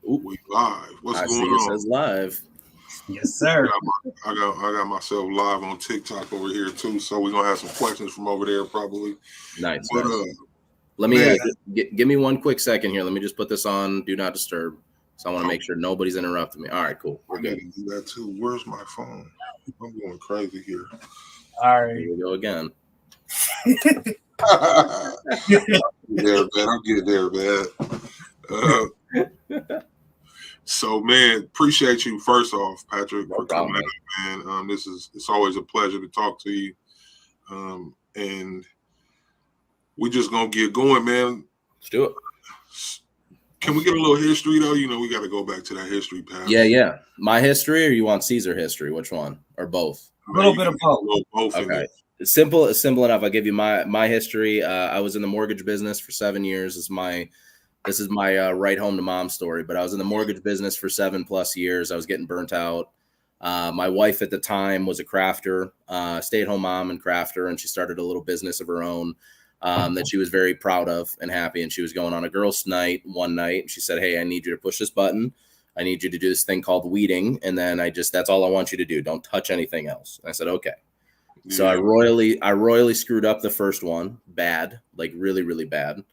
Ooh, We live. What's I going see it on? says live. Yes, sir. I got myself live on TikTok over here too, so we're gonna have some questions from over there probably. Nice, But nice. Let me man, give me one quick second here. Let me just put this on Do Not Disturb. So I want to make okay, sure nobody's interrupting me. All right, cool. We're I good. need to do that too. Where's my phone? I'm going crazy here. All Here right. we go again. There, man. I'll get there, man. Uh, so, man, appreciate you first off, Patrick, No for coming problem, man. out, man. It's always a pleasure to talk to you. And we just gonna get going, man. Let's do it. Can we get a little history though? You know, we got to go back to that history path. Yeah. My history, or you want Caesar history? Which one? Or both? A little bit of both. Both in Okay. there. It's simple enough. I'll give you my history. I was in the mortgage business for 7 years. This is my right home to mom story. But I was in the mortgage business for 7+ years. I was getting burnt out. My wife at the time was a crafter, stay-at-home mom and crafter, and she started a little business of her own that she was very proud of and happy. And she was going on a girls' night one night, and she said, "Hey, I need you to push this button. I need you to do this thing called weeding, and then that's all I want you to do. Don't touch anything else." And I said, "Okay." Yeah. So I royally screwed up the first one, bad, like really, really bad.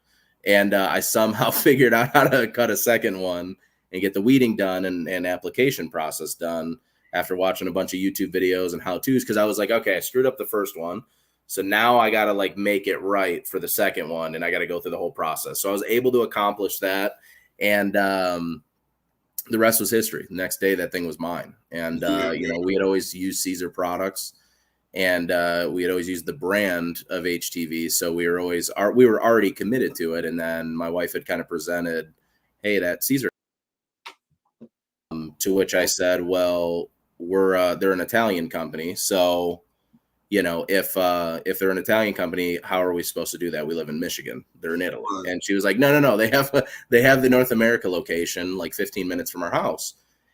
And I somehow figured out how to cut a second one and get the weeding done and application process done after watching a bunch of YouTube videos and how-tos. Cause I was like, okay, I screwed up the first one. So now I got to like make it right for the second one. And I got to go through the whole process. So I was able to accomplish that. And the rest was history. The next day, that thing was mine. And, we had always used Caesar products. And we had always used the brand of HTV, so we were already committed to it. And then my wife had kind of presented, "Hey, that Caesar," to which I said, "Well, they're an Italian company, so if they're an Italian company, how are we supposed to do that? We live in Michigan. They're in Italy." Right. And she was like, "No, they have the North America location like 15 minutes from our house."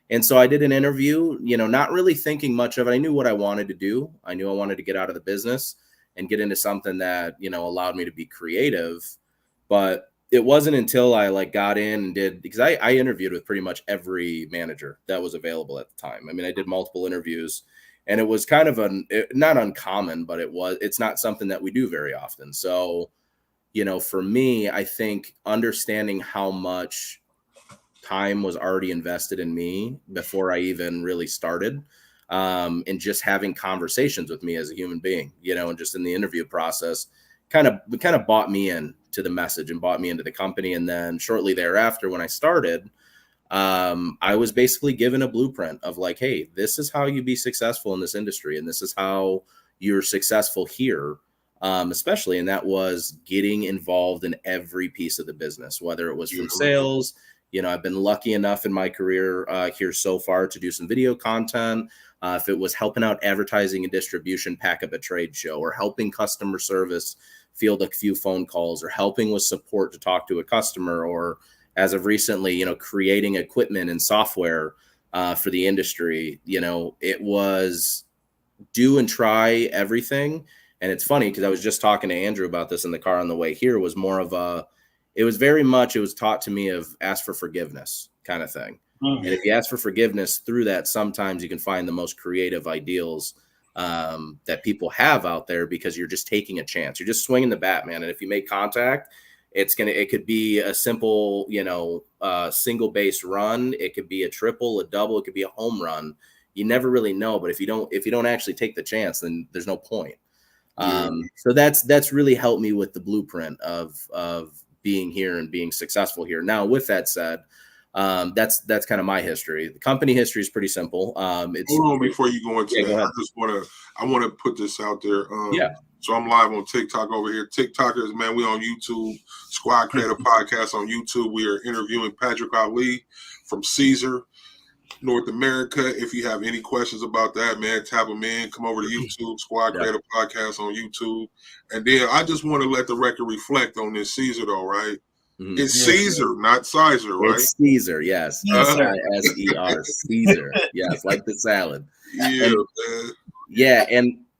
And so I did an interview, not really thinking much of it. I knew what I wanted to do. I knew I wanted to get out of the business and get into something that, allowed me to be creative. But it wasn't until I like got in and did, because I interviewed with pretty much every manager that was available at the time. I mean, I did multiple interviews, and it was kind of not uncommon, but it's not something that we do very often. So, for me, I think understanding how much time was already invested in me before I even really started, and just having conversations with me as a human being, and just in the interview process, kind of bought me in to the message and bought me into the company. And then shortly thereafter, when I started, I was basically given a blueprint of like, hey, this is how you be successful in this industry, and this is how you're successful here. Especially, and that was getting involved in every piece of the business, whether it was from sales. I've been lucky enough in my career here so far to do some video content. If it was helping out advertising and distribution, pack up a trade show, or helping customer service field a few phone calls, or helping with support to talk to a customer, or as of recently, creating equipment and software for the industry, it was do and try everything. And it's funny because I was just talking to Andrew about this in the car on the way here. It was very much, it was taught to me of ask for forgiveness kind of thing. Mm-hmm. And if you ask for forgiveness through that, sometimes you can find the most creative ideals that people have out there, because you're just taking a chance. You're just swinging the bat, man. And if you make contact, it could be a simple, single base run. It could be a triple, a double. It could be a home run. You never really know. But if you don't actually take the chance, then there's no point. So that's really helped me with the blueprint of being here and being successful here. Now, with that said, that's kind of my history. The company history is pretty simple. Hold on before you go into that. I want to put this out there. So I'm live on TikTok over here. TikTokers, man, we on YouTube. Squad Creative Podcast on YouTube. We are interviewing Patrick Ali from Caesar North America. If you have any questions about that, man, tap them in. Come over to YouTube, Squad Creative Podcast on YouTube. And then I just want to let the record reflect on this Caesar, though, right? Mm-hmm. It's Caesar, not Caesar, right? It's Caesar, yes. Caesar, Caesar, yes, like the salad.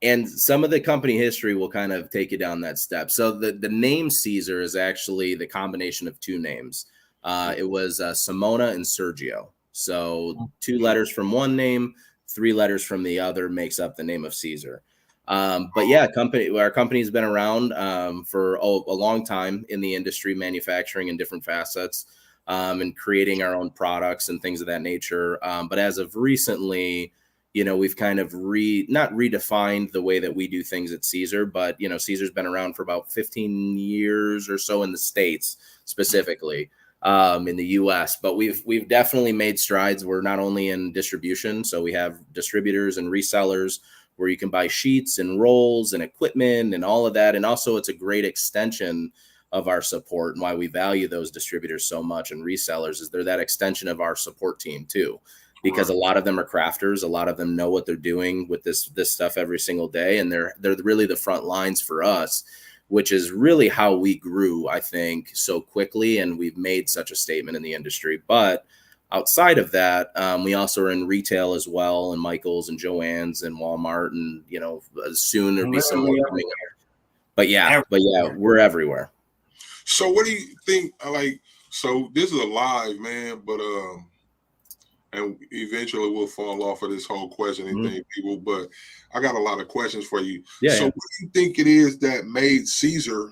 And some of the company history will kind of take you down that step. So the name Caesar is actually the combination of two names. It was Simona and Sergio. So 2 letters from one name, 3 letters from the other makes up the name of Caesar. But yeah, our company's been around for a long time in the industry, manufacturing in different facets, and creating our own products and things of that nature. But as of recently, we've kind of not redefined the way that we do things at Caesar, but Caesar's been around for about 15 years or so in the States specifically. In the US, but we've definitely made strides. We're not only in distribution, so we have distributors and resellers where you can buy sheets and rolls and equipment and all of that. And also it's a great extension of our support, and why we value those distributors so much and resellers is they're that extension of our support team too, because a lot of them are crafters. A lot of them know what they're doing with this stuff every single day. And they're really the front lines for us, which is really how we grew, I think, so quickly. And we've made such a statement in the industry. But outside of that, we also are in retail as well, and Michael's and Joann's and Walmart. And, soon there'll be some more coming up. But yeah, we're everywhere. So what do you think? So this is a live, man, but and eventually we'll fall off of this whole questioning thing, people. But I got a lot of questions for you. What do you think it is that made Caesar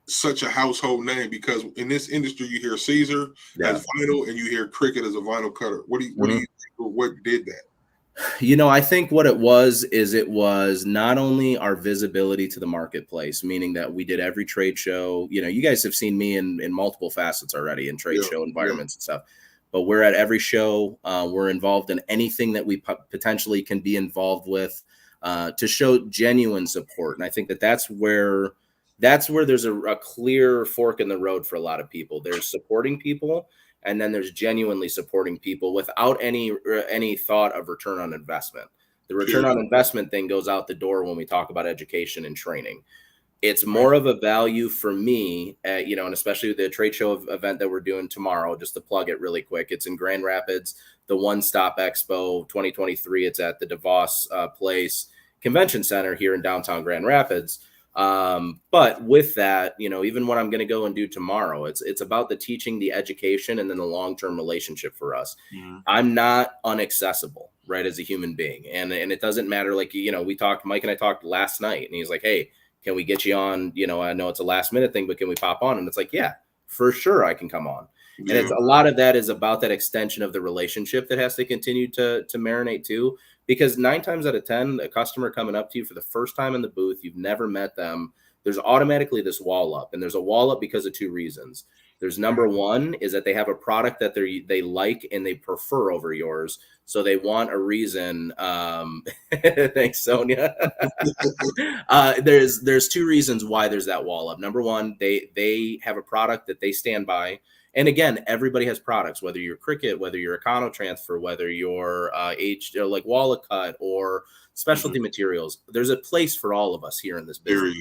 such a household name? Because in this industry, you hear Caesar as vinyl, and you hear Cricket as a vinyl cutter. What do you think? What did that? I think what it was not only our visibility to the marketplace, meaning that we did every trade show. You guys have seen me in multiple facets already in trade show environments and stuff. But we're at every show. We're involved in anything that we potentially can be involved with to show genuine support. And I think that's where there's a clear fork in the road for a lot of people. There's supporting people, and then there's genuinely supporting people without any thought of return on investment. The return on investment thing goes out the door when we talk about education and training. It's more of a value for me, and especially the trade show event that we're doing tomorrow, just to plug it really quick. It's in Grand Rapids, the One Stop Expo 2023. It's at the DeVos Place Convention Center here in downtown Grand Rapids. But with that, even what I'm going to go and do tomorrow, it's about the teaching, the education, and then the long-term relationship for us. I'm not unaccessible, right, as a human being. And it doesn't matter. Like, Mike and I talked last night, and he's like, hey, can we get you on? I know it's a last minute thing, but can we pop on? And it's like, yeah, for sure I can come on. And it's a lot of that is about that extension of the relationship that has to continue to marinate too. Because 9 times out of 10, a customer coming up to you for the first time in the booth, you've never met them, there's automatically this wall up. And there's a wall up because of 2 reasons. There's number one is that they have a product that they like and they prefer over yours. So they want a reason. Thanks, Sonia. There's 2 reasons why there's that wall up. Number one, they have a product that they stand by. And again, everybody has products, whether you're Cricut, whether you're Econo Transfer, whether you're like wallet cut or specialty materials. There's a place for all of us here in this business.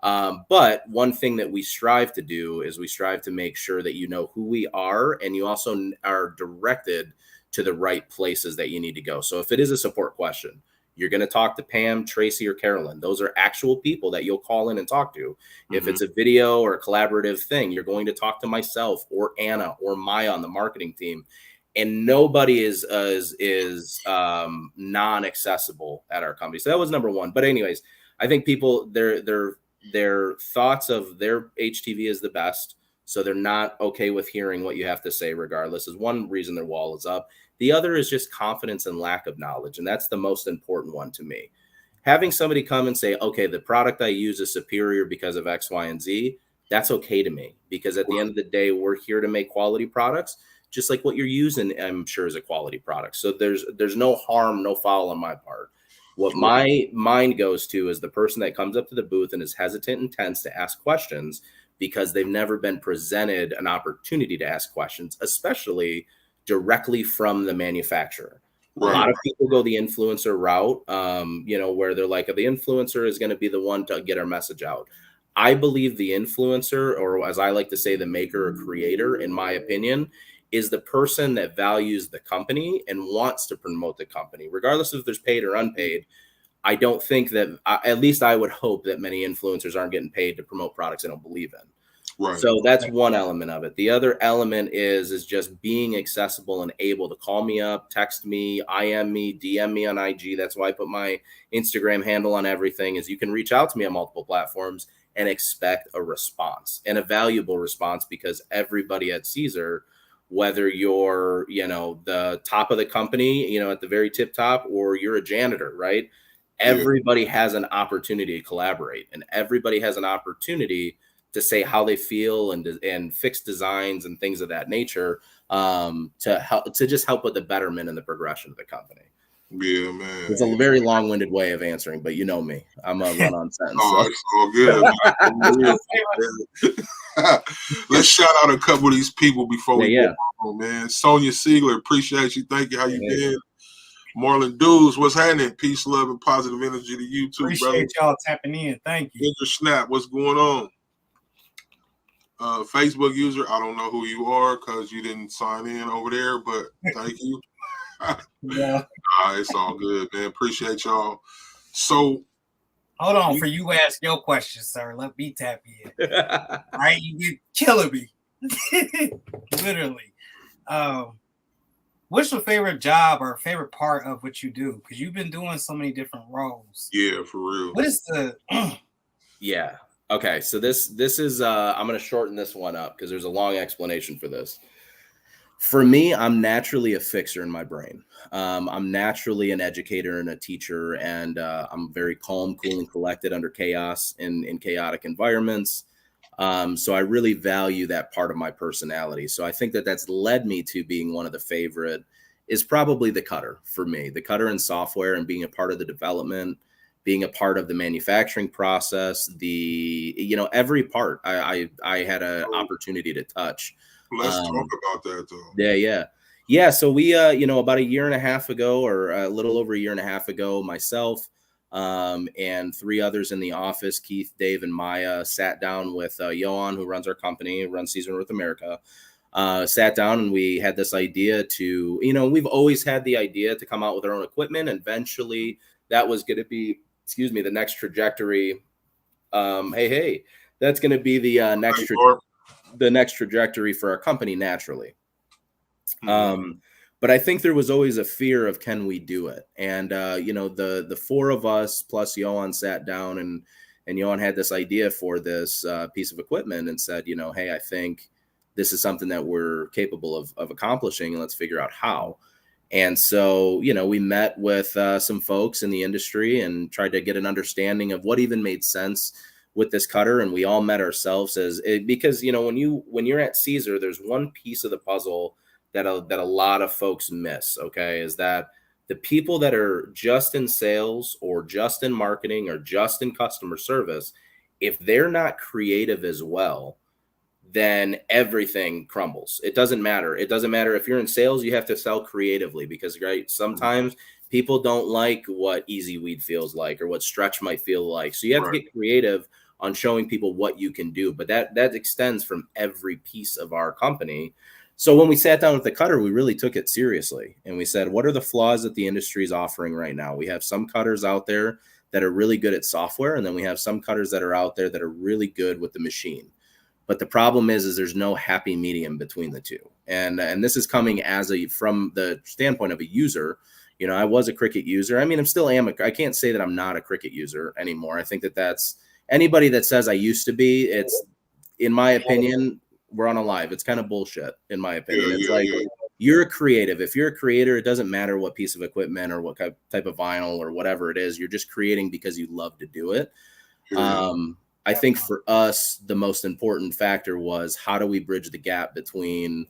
But one thing that we strive to do is we strive to make sure that you know who we are, and you also are directed to the right places that you need to go. So if it is a support question, you're going to talk to Pam, Tracy, or Carolyn. Those are actual people that you'll call in and talk to. If it's a video or a collaborative thing, you're going to talk to myself or Anna or Maya on the marketing team. And nobody is non-accessible at our company. So that was number one. But anyways, I think people, their thoughts of their HTV is the best. So they're not okay with hearing what you have to say regardless, is one reason their wall is up. The other is just confidence and lack of knowledge. And that's the most important one to me. Having somebody come and say, okay, the product I use is superior because of X, Y, and Z. That's okay to me, because at the end of the day, we're here to make quality products, just like what you're using, I'm sure, is a quality product. So there's no harm, no foul on my part. What my mind goes to is the person that comes up to the booth and is hesitant and tense to ask questions because they've never been presented an opportunity to ask questions, especially directly from the manufacturer. Right. A lot of people go the influencer route, where they're like, the influencer is going to be the one to get our message out. I believe the influencer, or as I like to say, the maker or creator, in my opinion, is the person that values the company and wants to promote the company, regardless if there's paid or unpaid. I don't think that, at least I would hope that many influencers aren't getting paid to promote products they don't believe in. Right. So that's one element of it. The other element is just being accessible and able to call me up, text me, IM me, DM me on IG. That's why I put my Instagram handle on everything, is you can reach out to me on multiple platforms and expect a response, and a valuable response, because everybody at Caesar, whether you're, the top of the company, at the very tip top, or you're a janitor, right? Everybody has an opportunity to collaborate, and everybody has an opportunity to say how they feel and fix designs and things of that nature, to just help with the betterment and the progression of the company. Yeah, man. It's a very long-winded way of answering, but you know me, I'm a run-on sentence. It's all good. Let's shout out a couple of these people before we go on, man. Sonia Siegler, appreciate you. Thank you. How you been? Marlon Dews, what's happening? Peace, love, and positive energy to you too, appreciate brother. y'all tapping in. Thank you. Ginger Snap, what's going on? Facebook user, I don't know who you are because you didn't sign in over there, but thank you. Yeah. It's all good, man. Appreciate y'all. So, hold on, for you ask your question, sir. Let me tap in. Right, you get killing me, literally. What's your favorite job or favorite part of what you do? Because you've been doing so many different roles. Yeah, for real. What is the? Yeah. Okay. So this is I'm going to shorten this one up because there's a long explanation for this. For me, I'm naturally a fixer in my brain. I'm naturally an educator and a teacher, and I'm very calm, cool, and collected under chaos in chaotic environments. So I really value that part of my personality. So I think that's led me to being one of the favorite is probably the cutter for me, the cutter in software, and being a part of the development, being a part of the manufacturing process, every part I had an opportunity to touch. Let's talk about that though. Yeah. So we, about a year and a half ago, or a little over a year and a half ago, myself, and three others in the office, Keith, Dave, and Maya, sat down with Johan, who runs our company, runs Caesar North America, sat down, and we had this idea to, we've always had the idea to come out with our own equipment. And eventually that was going to be, the next trajectory. That's going to be the next trajectory for our company naturally. But I think there was always a fear of, can we do it? And, the four of us plus Johan sat down, and Johan had this idea for this piece of equipment and said, hey, I think this is something that we're capable of accomplishing, and let's figure out how. And so, we met with some folks in the industry and tried to get an understanding of what even made sense with this cutter. And we all met ourselves because, when you're at Caesar, there's one piece of the puzzle that a lot of folks miss, okay, is that the people that are just in sales or just in marketing or just in customer service, if they're not creative as well, then everything crumbles. It doesn't matter. It doesn't matter if you're in sales, you have to sell creatively, because sometimes people don't like what easy weed feels like or what stretch might feel like. So you have to get creative on showing people what you can do. But that extends from every piece of our company. So when we sat down with the cutter, we really took it seriously. And we said, what are the flaws that the industry is offering right now? We have some cutters out there that are really good at software. And then we have some cutters that are out there that are really good with the machine. But the problem is there's no happy medium between the two. And this is coming from the standpoint of a user. I was a Cricut user. I mean, I can't say that I'm not a Cricut user anymore. I think that's anybody that says I used to be, it's, in my opinion, we're on a live. It's kind of bullshit, in my opinion. You're a creative. If you're a creator, it doesn't matter what piece of equipment or what type of vinyl or whatever it is. You're just creating because you love to do it. I think for us, the most important factor was, how do we bridge the gap between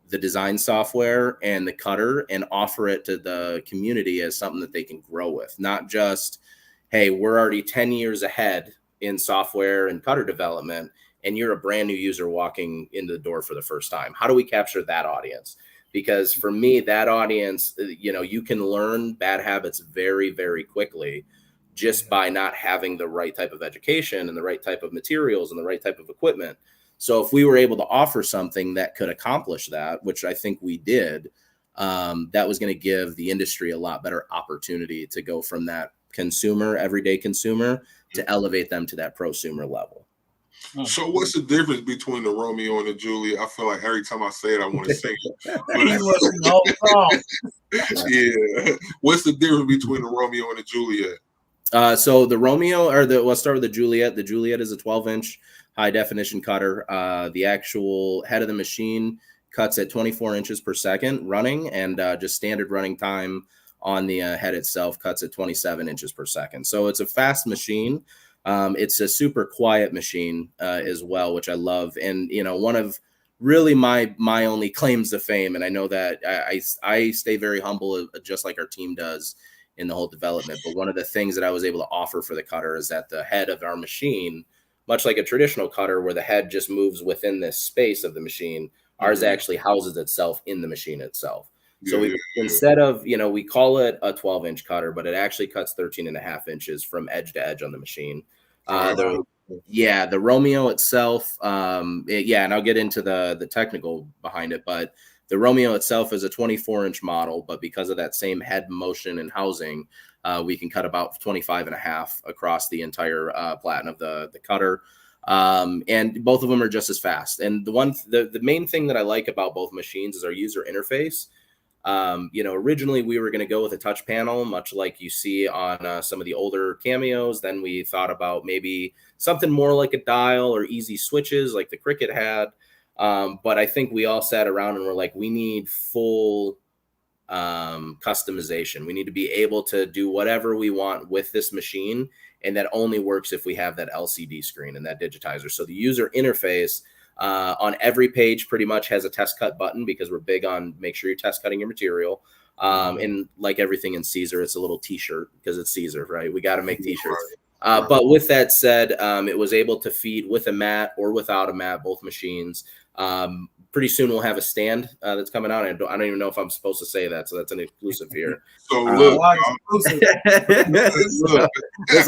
the design software and the cutter and offer it to the community as something that they can grow with? Not just, hey, we're already 10 years ahead in software and cutter development, and you're a brand new user walking into the door for the first time. How do we capture that audience? Because for me, that audience, you can learn bad habits very, very quickly just by not having the right type of education and the right type of materials and the right type of equipment. So if we were able to offer something that could accomplish that, which I think we did, that was going to give the industry a lot better opportunity to go from that everyday consumer, to elevate them to that prosumer level. So what's the difference between the Romeo and the Juliet? I feel like every time I say it, I want to sing it. Yeah. What's the difference between the Romeo and the Juliet? So the Romeo, let's start with the Juliet. The Juliet is a 12-inch high definition cutter. The actual head of the machine cuts at 24 inches per second running, and just standard running time on the head itself cuts at 27 inches per second. So it's a fast machine. It's a super quiet machine as well, which I love. And, one of really my only claims to fame, and I know that I stay very humble, just like our team does in the whole development. But one of the things that I was able to offer for the cutter is that the head of our machine, much like a traditional cutter where the head just moves within this space of the machine, ours actually houses itself in the machine itself. So instead of, we call it a 12-inch cutter, but it actually cuts 13.5 inches from edge to edge on the machine. The Romeo itself, and I'll get into the technical behind it, but the Romeo itself is a 24-inch model, but because of that same head motion and housing, we can cut about 25.5 across the entire platen of the cutter. And both of them are just as fast. And the main thing that I like about both machines is our user interface. Originally we were going to go with a touch panel, much like you see on some of the older Cameos. Then we thought about maybe something more like a dial or easy switches like the Cricket had. But I think we all sat around and were like, we need full customization. We need to be able to do whatever we want with this machine. And that only works if we have that LCD screen and that digitizer. So the user interface on every page pretty much has a test cut button, because we're big on make sure you're test cutting your material. And like everything in Caesar, it's a little t-shirt because it's Caesar, right? We got to make t-shirts. But with that said, it was able to feed with a mat or without a mat, both machines. Pretty soon we'll have a stand that's coming out. I don't even know if I'm supposed to say that, so that's an exclusive here. So look, listen,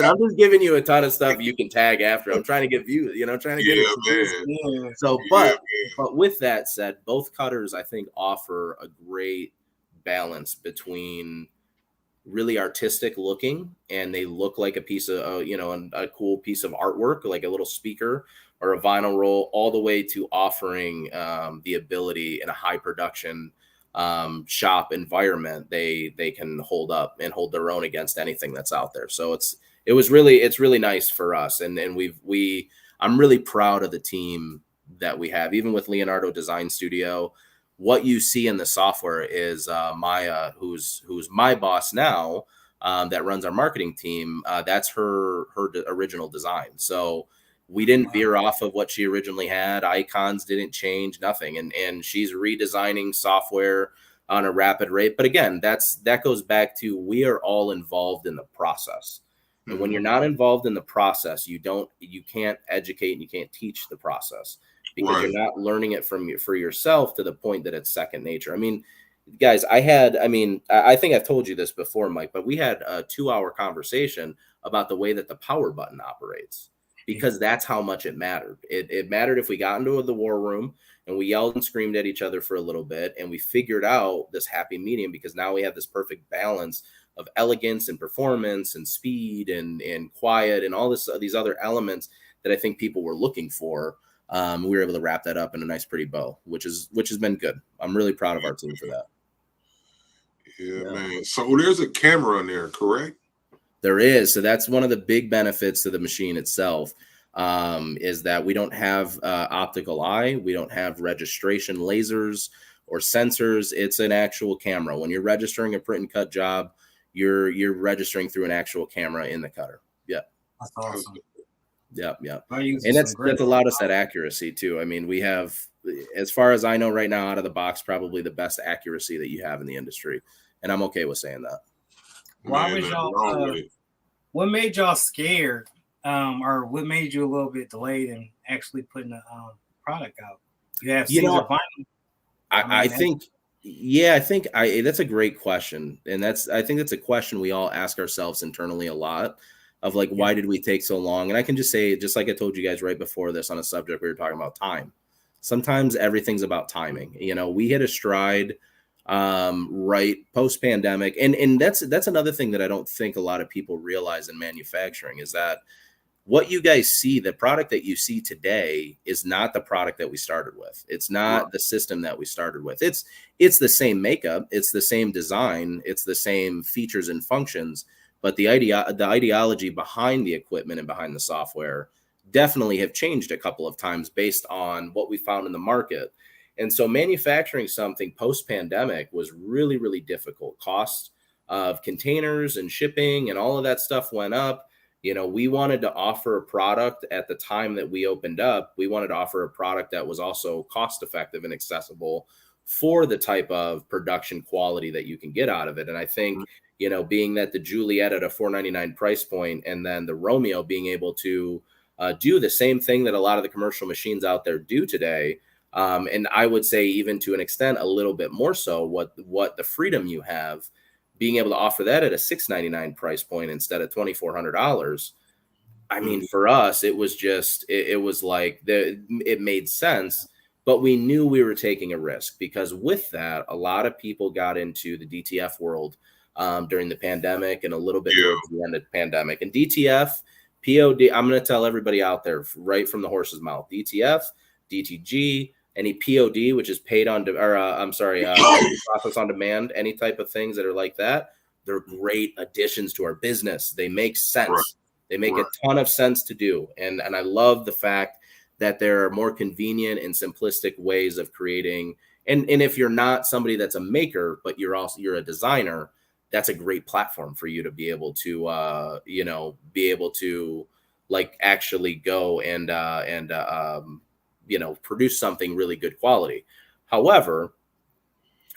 I'm just giving you a ton of stuff you can tag after. I'm trying to get views, trying to get it. So, but with that said, both cutters I think offer a great balance between really artistic looking, and they look like a piece of a cool piece of artwork, like a little speaker or a vinyl roll, all the way to offering the ability in a high production shop environment, they can hold up and hold their own against anything that's out there. So it's really nice for us, and I'm really proud of the team that we have, even with Leonardo Design Studio. What you see in the software is Maya, who's my boss now, that runs our marketing team. That's her original design. So we didn't veer off of what she originally had. Icons didn't change, nothing. And she's redesigning software on a rapid rate. But again, that goes back to, we are all involved in the process. And when you're not involved in the process, you can't educate and you can't teach the process, because you're not learning it for yourself to the point that it's second nature. I mean, guys, I think I've told you this before, Mike, but we had a 2-hour conversation about the way that the power button operates, because that's how much it mattered. It mattered if we got into the war room and we yelled and screamed at each other for a little bit, and we figured out this happy medium, because now we have this perfect balance of elegance and performance and speed and quiet and all these other elements that I think people were looking for. We were able to wrap that up in a nice, pretty bow, which has been good. I'm really proud of our team for that. Yeah, man. So there's a camera in there, correct? There is. So that's one of the big benefits to the machine itself, is that we don't have optical eye. We don't have registration lasers or sensors. It's an actual camera. When you're registering a print and cut job, you're registering through an actual camera in the cutter. Yeah. That's awesome. Yeah. And that's allowed us that accuracy too. I mean, we have, as far as I know right now, out of the box, probably the best accuracy that you have in the industry. And I'm okay with saying that. Why was y'all, what made y'all scared? Or what made you a little bit delayed in actually putting the product out? You have Caesar vinyl. I think that's a great question. And I think that's a question we all ask ourselves internally a lot, of like, why did we take so long? And I can just say, just like I told you guys right before this on a subject, we were talking about time. Sometimes everything's about timing. We hit a stride right post pandemic. And that's another thing that I don't think a lot of people realize in manufacturing, is that what you guys see, the product that you see today is not the product that we started with. It's not the system that we started with. It's the same makeup, it's the same design, it's the same features and functions, but the ideology behind the equipment and behind the software definitely have changed a couple of times based on what we found in the market. And so manufacturing something post-pandemic was really, really difficult. Cost of containers and shipping and all of that stuff went up. You know, we wanted to offer a product at the time that we opened up. We wanted to offer a product that was also cost effective and accessible for the type of production quality that you can get out of it. And I think, you know, being that the Juliet at a $499 price point and then the Romeo being able to do the same thing that a lot of the commercial machines out there do today. And I would say even to an extent, a little bit more so what the freedom you have, being able to offer that at a $699 price point instead of $2,400. I mean, for us, it was just, it was like, it made sense, but we knew we were taking a risk because with that, a lot of people got into the DTF world during the pandemic and a little bit towards the end of the pandemic. And DTF, POD, I'm going to tell everybody out there right from the horse's mouth, DTF, DTG, any POD, which is paid on, process on demand, any type of things that are like that, they're great additions to our business. They make sense. Right. They make a ton of sense to do. And I love the fact that there are more convenient and simplistic ways of creating. And if you're not somebody that's a maker, but you're a designer, that's a great platform for you to be able to, like actually go and produce something really good quality. However,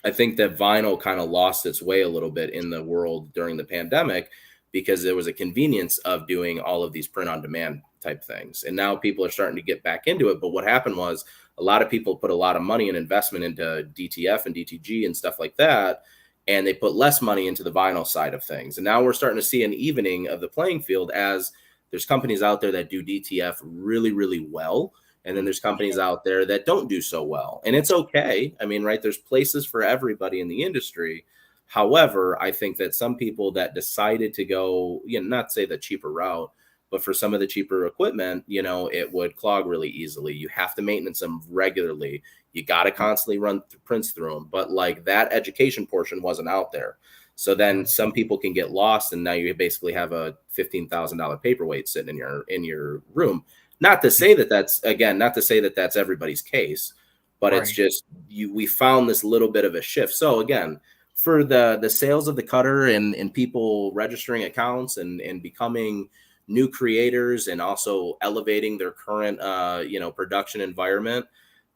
I think that vinyl kind of lost its way a little bit in the world during the pandemic because there was a convenience of doing all of these print on demand type things. And now people are starting to get back into it. But what happened was a lot of people put a lot of money and investment into DTF and DTG and stuff like that. And they put less money into the vinyl side of things. And now we're starting to see an evening of the playing field as there's companies out there that do DTF really, really well. And then there's companies out there that don't do so well. And it's okay. I mean, right, there's places for everybody in the industry. However, I think that some people that decided to go, not say the cheaper route, but for some of the cheaper equipment, it would clog really easily. You have to maintenance them regularly. You got to constantly run prints through them. But like that education portion wasn't out there. So then some people can get lost. And now you basically have a $15,000 paperweight sitting in your room. Not to say that that's everybody's case, but It's just we found this little bit of a shift. So again, for the sales of the cutter and people registering accounts and becoming new creators and also elevating their current production environment,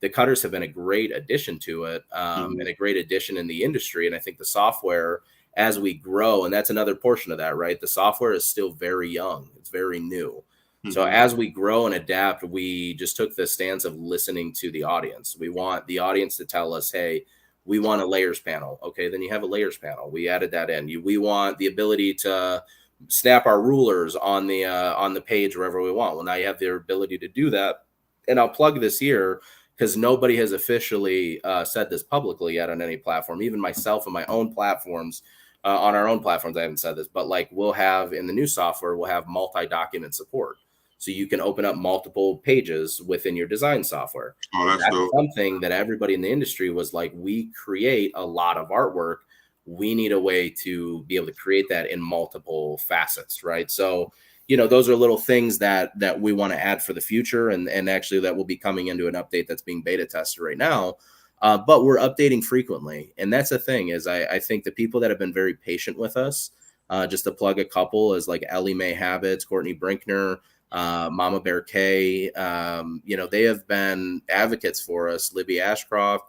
the cutters have been a great addition to it and a great addition in the industry. And I think the software, as we grow, and that's another portion of that, right? The software is still very young. It's very new. So as we grow and adapt, we just took the stance of listening to the audience. We want the audience to tell us, hey, we want a layers panel. Okay, then you have a layers panel. We added that in. We want the ability to snap our rulers on the page wherever we want. Well, now you have the ability to do that. And I'll plug this here because nobody has officially said this publicly yet on any platform. Even myself and my own platforms, on our own platforms, I haven't said this, but like we'll have in the new software, we'll have multi-document support. So you can open up multiple pages within your design software. Oh, that's something that everybody in the industry was like, we create a lot of artwork. We need a way to be able to create that in multiple facets, right? So, those are little things that we want to add for the future. And actually that will be coming into an update that's being beta tested right now. But we're updating frequently. And that's the thing is I think the people that have been very patient with us, just to plug a couple is like Ellie Mae Habits, Courtney Brinkner, Mama Bear K, they have been advocates for us. Libby Ashcroft,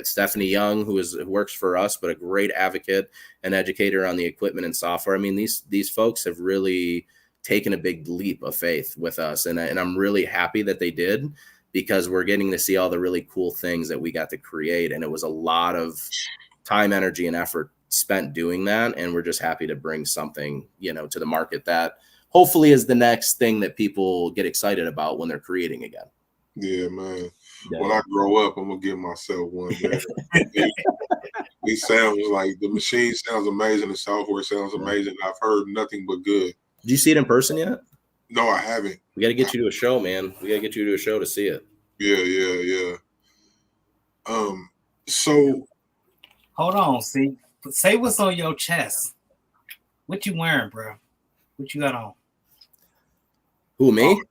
Stephanie Young, who works for us, but a great advocate and educator on the equipment and software. I mean, these folks have really taken a big leap of faith with us. And I'm really happy that they did because we're getting to see all the really cool things that we got to create. And it was a lot of time, energy, and effort spent doing that, and we're just happy to bring something to the market that hopefully is the next thing that people get excited about when they're creating again. Yeah, man. Yeah. When I grow up, I'm gonna give myself one. These sounds like the machine sounds amazing, the software sounds amazing. I've heard nothing but good. Did you see it in person yet? No, I haven't. We got to get you to a show, man. We got to get you to a show to see it. Yeah. So hold on, see. Say what's on your chest. What you wearing, bro? What you got on? Who, me?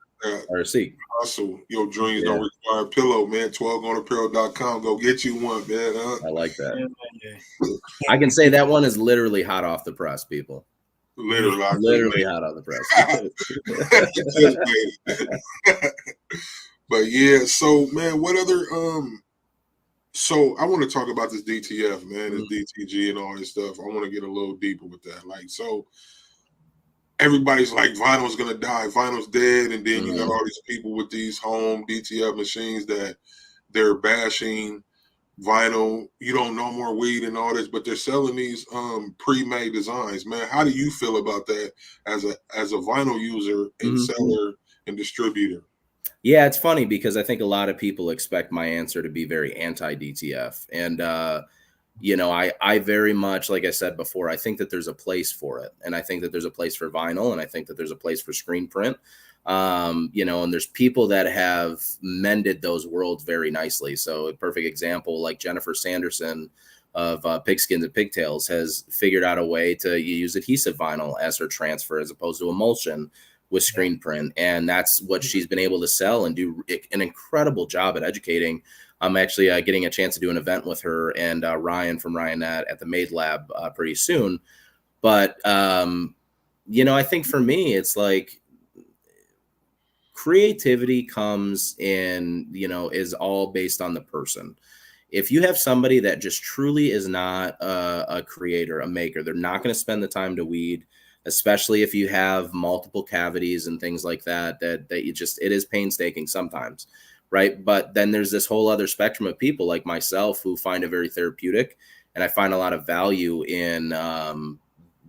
Or Seak? Also, your dreams don't require a pillow, man. 12goneapparel.com. Go get you one, man. I like that. I can say that one is literally hot off the press, people. Literally hot off the press. But yeah, so man, what other so I want to talk about this DTF, man, this DTG and all this stuff. I want to get a little deeper with that. Like, so everybody's like, vinyl's gonna die, vinyl's dead, and then you got all these people with these home DTF machines that they're bashing vinyl. You don't know more weed and all this, but they're selling these pre-made designs. Man, how do you feel about that as a vinyl user and seller and distributor? Yeah, it's funny because I think a lot of people expect my answer to be very anti-DTF. And, you know, I very much, like I said before, I think that there's a place for it. And I think that there's a place for vinyl, and I think that there's a place for screen print. You know, and there's people that have mended those worlds very nicely. So a perfect example, like Jennifer Sanderson of Pigskins and Pigtails has figured out a way to use adhesive vinyl as her transfer as opposed to emulsion with screen print. And that's what she's been able to sell and do an incredible job at educating. I'm actually getting a chance to do an event with her and Ryan from Ryanette at the Made Lab pretty soon. But, you know, I think for me, it's like creativity comes in, you know, is all based on the person. If you have somebody that just truly is not a creator, a maker, they're not going to spend the time to weed, especially if you have multiple cavities and things like that, that you just, it is painstaking sometimes, right? But then there's this whole other spectrum of people like myself who find it very therapeutic. And I find a lot of value in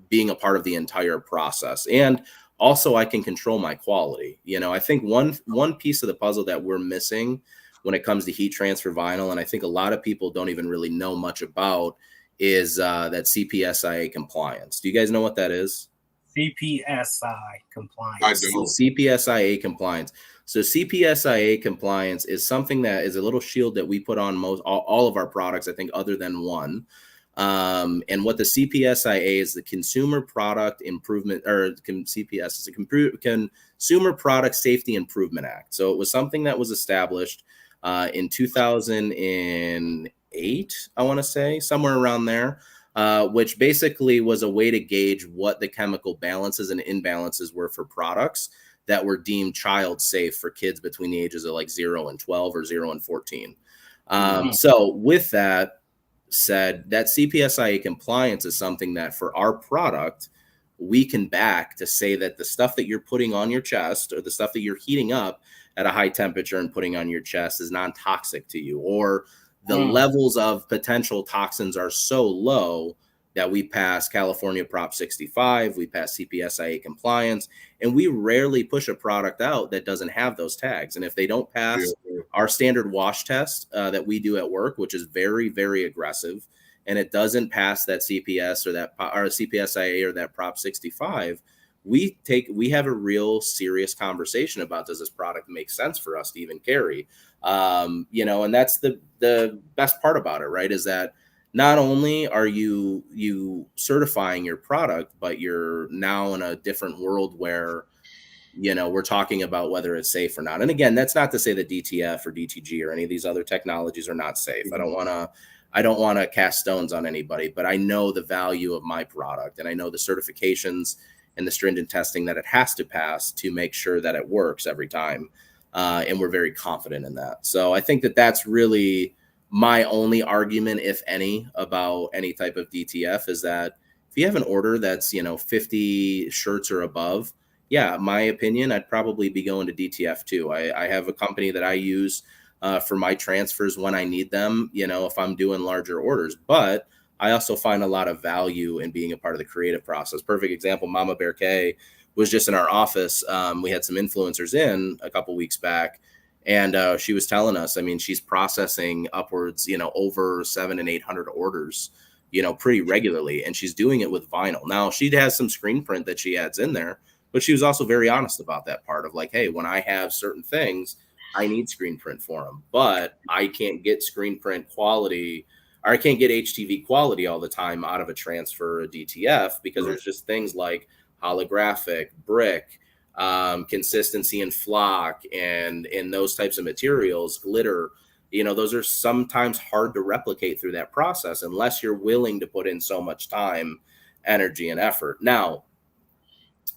being a part of the entire process. And also I can control my quality. You know, I think one piece of the puzzle that we're missing when it comes to heat transfer vinyl, and I think a lot of people don't even really know much about, is that CPSIA compliance. Do you guys know what that is? CPSI compliance. I do. CPSIA compliance. So CPSIA compliance is something that is a little shield that we put on all of our products, I think, other than one. And what the CPSIA is, the Consumer Product Improvement, or CPS is a Consumer Product Safety Improvement Act. So it was something that was established in 2008, I want to say, somewhere around there. Which basically was a way to gauge what the chemical balances and imbalances were for products that were deemed child safe for kids between the ages of like 0 and 12 or 0 and 14. So with that said, that CPSIA compliance is something that for our product, we can back to say that the stuff that you're putting on your chest or the stuff that you're heating up at a high temperature and putting on your chest is non-toxic to you, or the levels of potential toxins are so low that we pass California Prop 65, we pass CPSIA compliance, and we rarely push a product out that doesn't have those tags. And if they don't pass our standard wash test that we do at work, which is very, very aggressive, and it doesn't pass that CPS or that or CPSIA or that Prop 65, we have a real serious conversation about, does this product make sense for us to even carry? You know, and that's the best part about it, right? Is that not only are you certifying your product, but you're now in a different world where, you know, we're talking about whether it's safe or not. And again, that's not to say that DTF or DTG or any of these other technologies are not safe. I don't want to cast stones on anybody, but I know the value of my product, and I know the certifications and the stringent testing that it has to pass to make sure that it works every time. And we're very confident in that. So I think that that's really my only argument, if any, about any type of DTF, is that if you have an order that's, you know, 50 shirts or above, yeah, my opinion, I'd probably be going to DTF too. I have a company that I use for my transfers when I need them, you know, if I'm doing larger orders. But I also find a lot of value in being a part of the creative process. Perfect example, Mama Bear K was just in our office. We had some influencers in a couple weeks back, and she was telling us, I mean, she's processing upwards, you know, over 700 and 800 orders, you know, pretty regularly. And she's doing it with vinyl. Now she has some screen print that she adds in there, But she was also very honest about that part of like, hey, when I have certain things, I need screen print for them, but I can't get screen print quality, or I can't get HTV quality all the time out of a transfer or a DTF, because there's just things like holographic, brick, consistency in flock, and those types of materials, glitter. Those are sometimes hard to replicate through that process unless you're willing to put in so much time, energy, and effort. Now,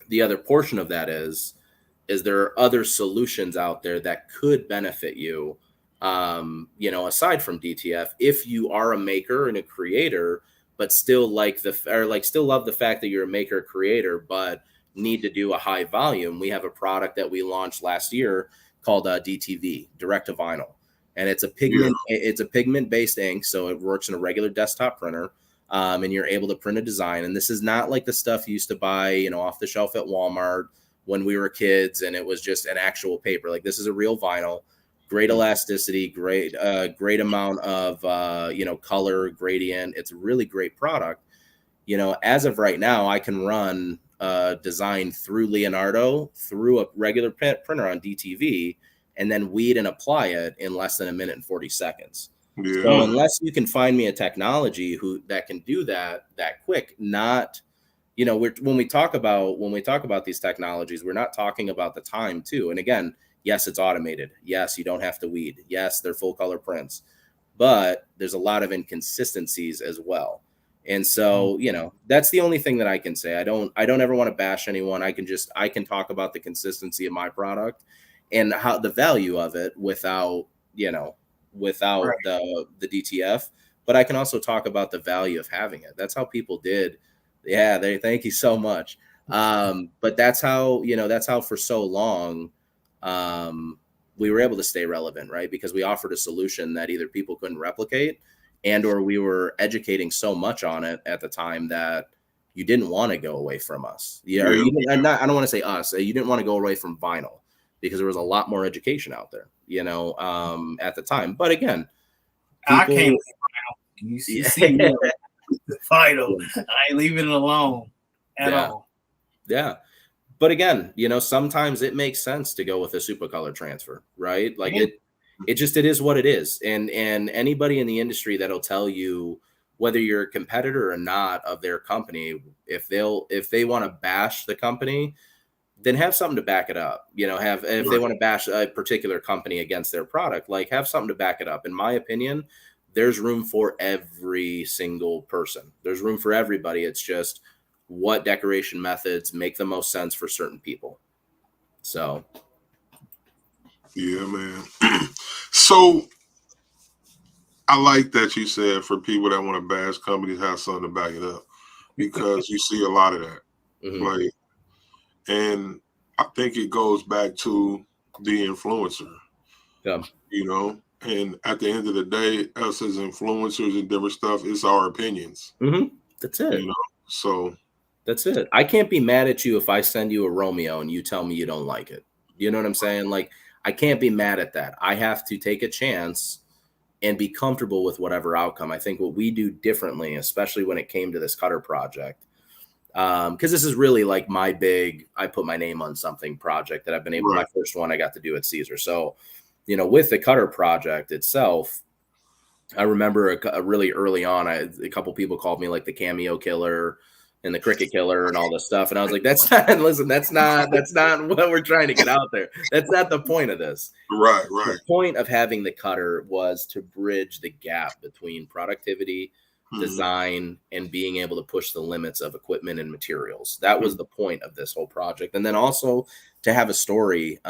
the other portion of that is there are other solutions out there that could benefit you, aside from DTF, if you are a maker and a creator, but still still love the fact that you're a maker creator, but need to do a high volume. We have a product that we launched last year called DTV, direct to vinyl. And it's a pigment based ink. So it works in a regular desktop printer. And you're able to print a design. And this is not like the stuff you used to buy, off the shelf at Walmart when we were kids, and it was just an actual paper. Like, this is a real vinyl, great elasticity, great amount of, color gradient. It's a really great product. As of right now, I can run design through Leonardo, through a regular printer on DTV, and then weed and apply it in less than 1 minute and 40 seconds. Yeah. So unless you can find me a technology that can do that quick, not, when we talk about these technologies, we're not talking about the time too. And again, yes, it's automated. Yes, you don't have to weed. Yes, they're full color prints, but there's a lot of inconsistencies as well. And so, that's the only thing that I can say. I don't ever want to bash anyone. I can talk about the consistency of my product and how the value of it without right. the DTF, but I can also talk about the value of having it. That's how people did. Yeah. Thank you so much. But that's how for so long, we were able to stay relevant, right? Because we offered a solution that either people couldn't replicate, and, or we were educating so much on it at the time that you didn't want to go away from us. Yeah. Or I don't want to say us. You didn't want to go away from vinyl, because there was a lot more education out there, at the time. But again, I can't. You see me, vinyl. I ain't leaving it alone at all. Yeah. But again, sometimes it makes sense to go with a supercolor transfer, right? Like it is what it is. And anybody in the industry that'll tell you, whether you're a competitor or not of their company, if they want to bash the company, then have something to back it up. If they want to bash a particular company against their product, like, have something to back it up. In my opinion, there's room for every single person. There's room for everybody. It's just what decoration methods make the most sense for certain people. So. Yeah, man. So I like that you said for people that want to bash companies, have something to back it up, because you see a lot of that. Mm-hmm. Like, and I think it goes back to the influencer. Yeah. And at the end of the day, us as influencers and different stuff, it's our opinions. Mm-hmm. That's it. So that's it. I can't be mad at you if I send you a Romeo and you tell me you don't like it. You know what I'm saying? Like, I can't be mad at that. I have to take a chance and be comfortable with whatever outcome. I think what we do differently, especially when it came to this cutter project, because this is really like my big, I put my name on something project that I've been able, right. My first one I got to do at Caesar. So, with the cutter project itself, I remember a really early on, a couple people called me like the cameo killer and the cricket killer and all this stuff. And I was like, that's not what we're trying to get out there. That's not the point of this. Right. The point of having the cutter was to bridge the gap between productivity, design, and being able to push the limits of equipment and materials. That was the point of this whole project. And then also to have a story,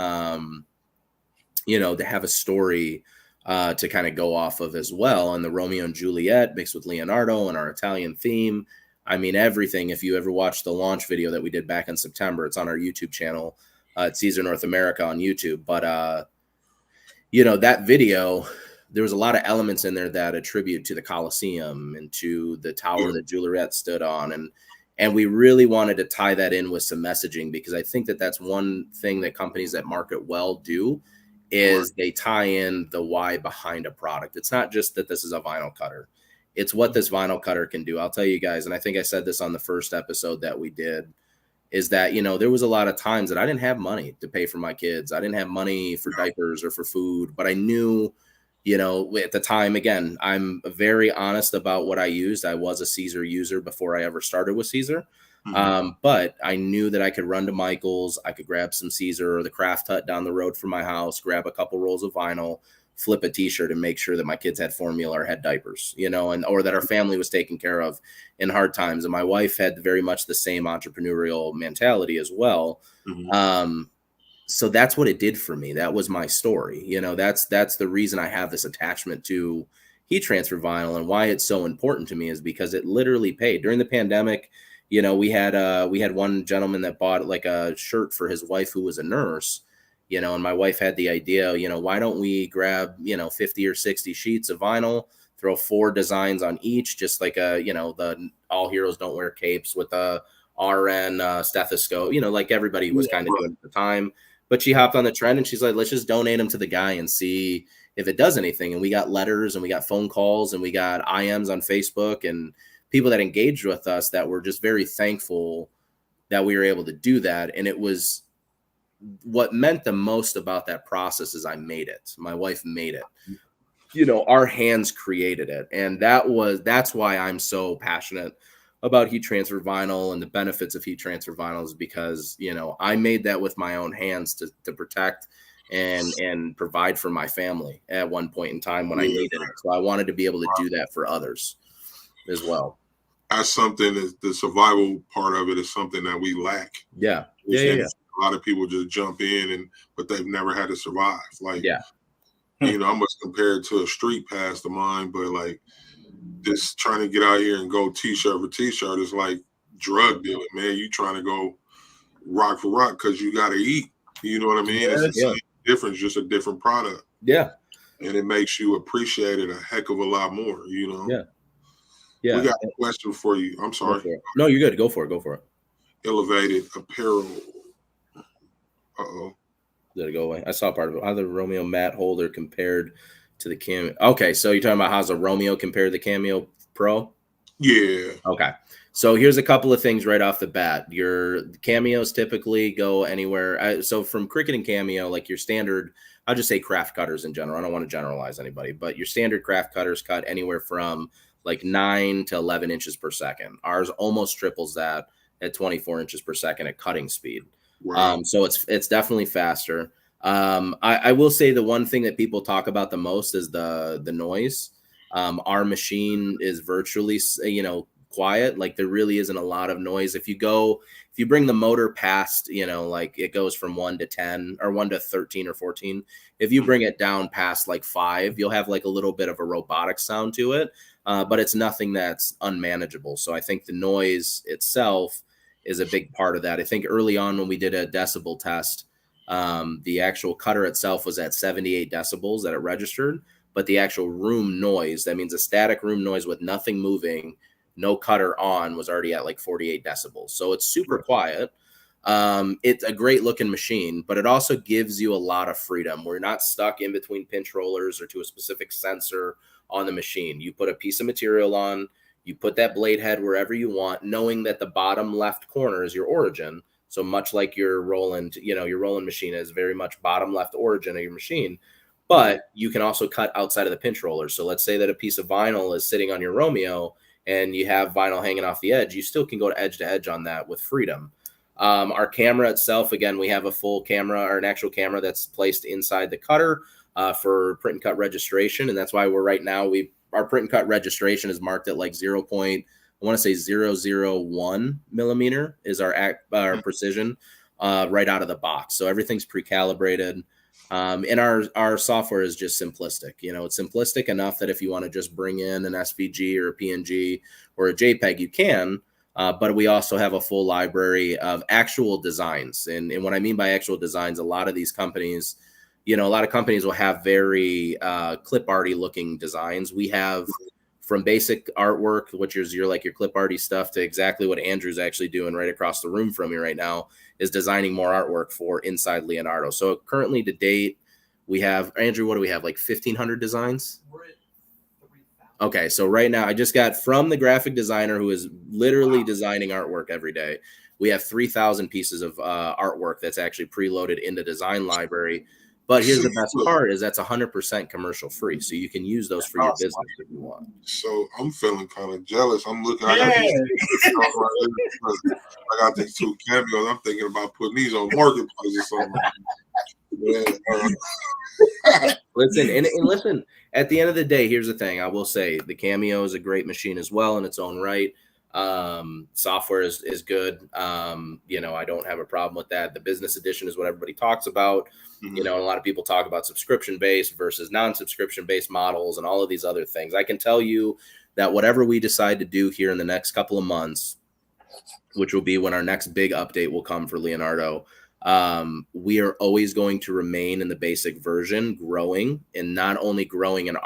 to kind of go off of as well. And the Romeo and Juliet mixed with Leonardo and our Italian theme. I mean, everything. If you ever watched the launch video that we did back in September, it's on our YouTube channel, at Caesar North America on YouTube. But, that video, there was a lot of elements in there that attribute to the Colosseum and to the tower that Juliet stood on. And we really wanted to tie that in with some messaging, because I think that that's one thing that companies that market well do, is they tie in the why behind a product. It's not just that this is a vinyl cutter. It's what this vinyl cutter can do. I'll tell you guys, and I think I said this on the first episode that we did, is that, there was a lot of times that I didn't have money to pay for my kids. I didn't have money for diapers or for food, but I knew, at the time, again, I'm very honest about what I used. I was a Caesar user before I ever started with Caesar. But I knew that I could run to Michael's. I could grab some Caesar or the Craft Hut down the road from my house, grab a couple rolls of vinyl, flip a t-shirt, and make sure that my kids had formula or had diapers, or that our family was taken care of in hard times. And my wife had very much the same entrepreneurial mentality as well. So that's what it did for me. That was my story. That's the reason I have this attachment to heat transfer vinyl, and why it's so important to me is because it literally paid during the pandemic. We had one gentleman that bought like a shirt for his wife who was a nurse, and my wife had the idea, why don't we grab, 50 or 60 sheets of vinyl, throw 4 designs on each, just like the All Heroes Don't Wear Capes with a RN stethoscope, like everybody was kind of doing at the time. But she hopped on the trend and she's like, let's just donate them to the guy and see if it does anything. And we got letters and we got phone calls and we got IMs on Facebook and people that engaged with us that were just very thankful that we were able to do that. And it was what meant the most about that process is I made it. My wife made it. Our hands created it. And that's why I'm so passionate about heat transfer vinyl and the benefits of heat transfer vinyl, is because, I made that with my own hands to protect and provide for my family at one point in time when I needed it. So I wanted to be able to do that for others as well. That's something that the survival part of it is something that we lack. Yeah. A lot of people just jump in but they've never had to survive. Like, I must compare it to a street pass of mine, but like just trying to get out here and go t-shirt for t-shirt is like drug dealing, man. You trying to go rock for rock because you got to eat. You know what I mean? It's the same difference, just a different product. Yeah. And it makes you appreciate it a heck of a lot more, Yeah. Yeah. We got a question for you. I'm sorry. No, you're good. Go for it. Elevated Apparel. Uh-oh. Did it go away? I saw part of it. How the Romeo matte holder compared to the Cameo. Okay, so you're talking about how's the Romeo compared to the Cameo Pro? Yeah. Okay. So here's a couple of things right off the bat. Your Cameos typically go anywhere. So from Cricut and Cameo, like your standard, I'll just say craft cutters in general. I don't want to generalize anybody, but your standard craft cutters cut anywhere from like 9 to 11 inches per second. Ours almost triples that at 24 inches per second at cutting speed. Wow. So it's definitely faster. I will say the one thing that people talk about the most is the noise. Our machine is virtually, quiet. Like there really isn't a lot of noise. If you bring the motor past, like it goes from 1 to 10 or 1 to 13 or 14. If you bring it down past like 5, you'll have like a little bit of a robotic sound to it. But it's nothing that's unmanageable. So I think the noise itself is a big part of that. I think early on when we did a decibel test, the actual cutter itself was at 78 decibels that it registered, but the actual room noise, that means a static room noise with nothing moving, no cutter on, was already at like 48 decibels. So it's super quiet. It's a great looking machine, but it also gives you a lot of freedom. We're not stuck in between pinch rollers or to a specific sensor on the machine. You put a piece of material on, you put that blade head wherever you want, knowing that the bottom left corner is your origin. So much like your Roland machine is very much bottom left origin of your machine, but you can also cut outside of the pinch roller. So let's say that a piece of vinyl is sitting on your Romeo and you have vinyl hanging off the edge. You still can go to edge on that with freedom. Our camera itself, again, we have a full camera or an actual camera that's placed inside the cutter for print and cut registration. And that's why our print and cut registration is marked at like 0.001 millimeter is our precision right out of the box. So everything's pre-calibrated. And our software is just simplistic. It's simplistic enough that if you want to just bring in an SVG or a PNG or a JPEG, you can. But we also have a full library of actual designs. And what I mean by actual designs, a lot of these companies, a lot of companies will have very clip arty looking designs. We have from basic artwork, which is your clip arty stuff, to exactly what Andrew's actually doing right across the room from me right now, is designing more artwork for Inside Leonardo. So currently to date, we have, Andrew, what do we have? Like 1,500 designs? We're at 3,000. Okay, so right now I just got from the graphic designer who is literally designing artwork every day. We have 3,000 pieces of artwork that's actually preloaded into Design Library. But here's the best part is that's 100% commercial free. So you can use those for your business if you want. So I'm feeling kind of jealous. I'm looking, I got these 2 cameos. I'm thinking about putting these on Marketplace or something. Listen, and listen, at the end of the day, here's the thing. I will say the Cameo is a great machine as well in its own right. Software is good. I don't have a problem with that. The business edition is what everybody talks about. Mm-hmm. A lot of people talk about subscription-based versus non-subscription-based models and all of these other things. I can tell you that whatever we decide to do here in the next couple of months, which will be when our next big update will come for Leonardo, we are always going to remain in the basic version, growing, and not only growing. And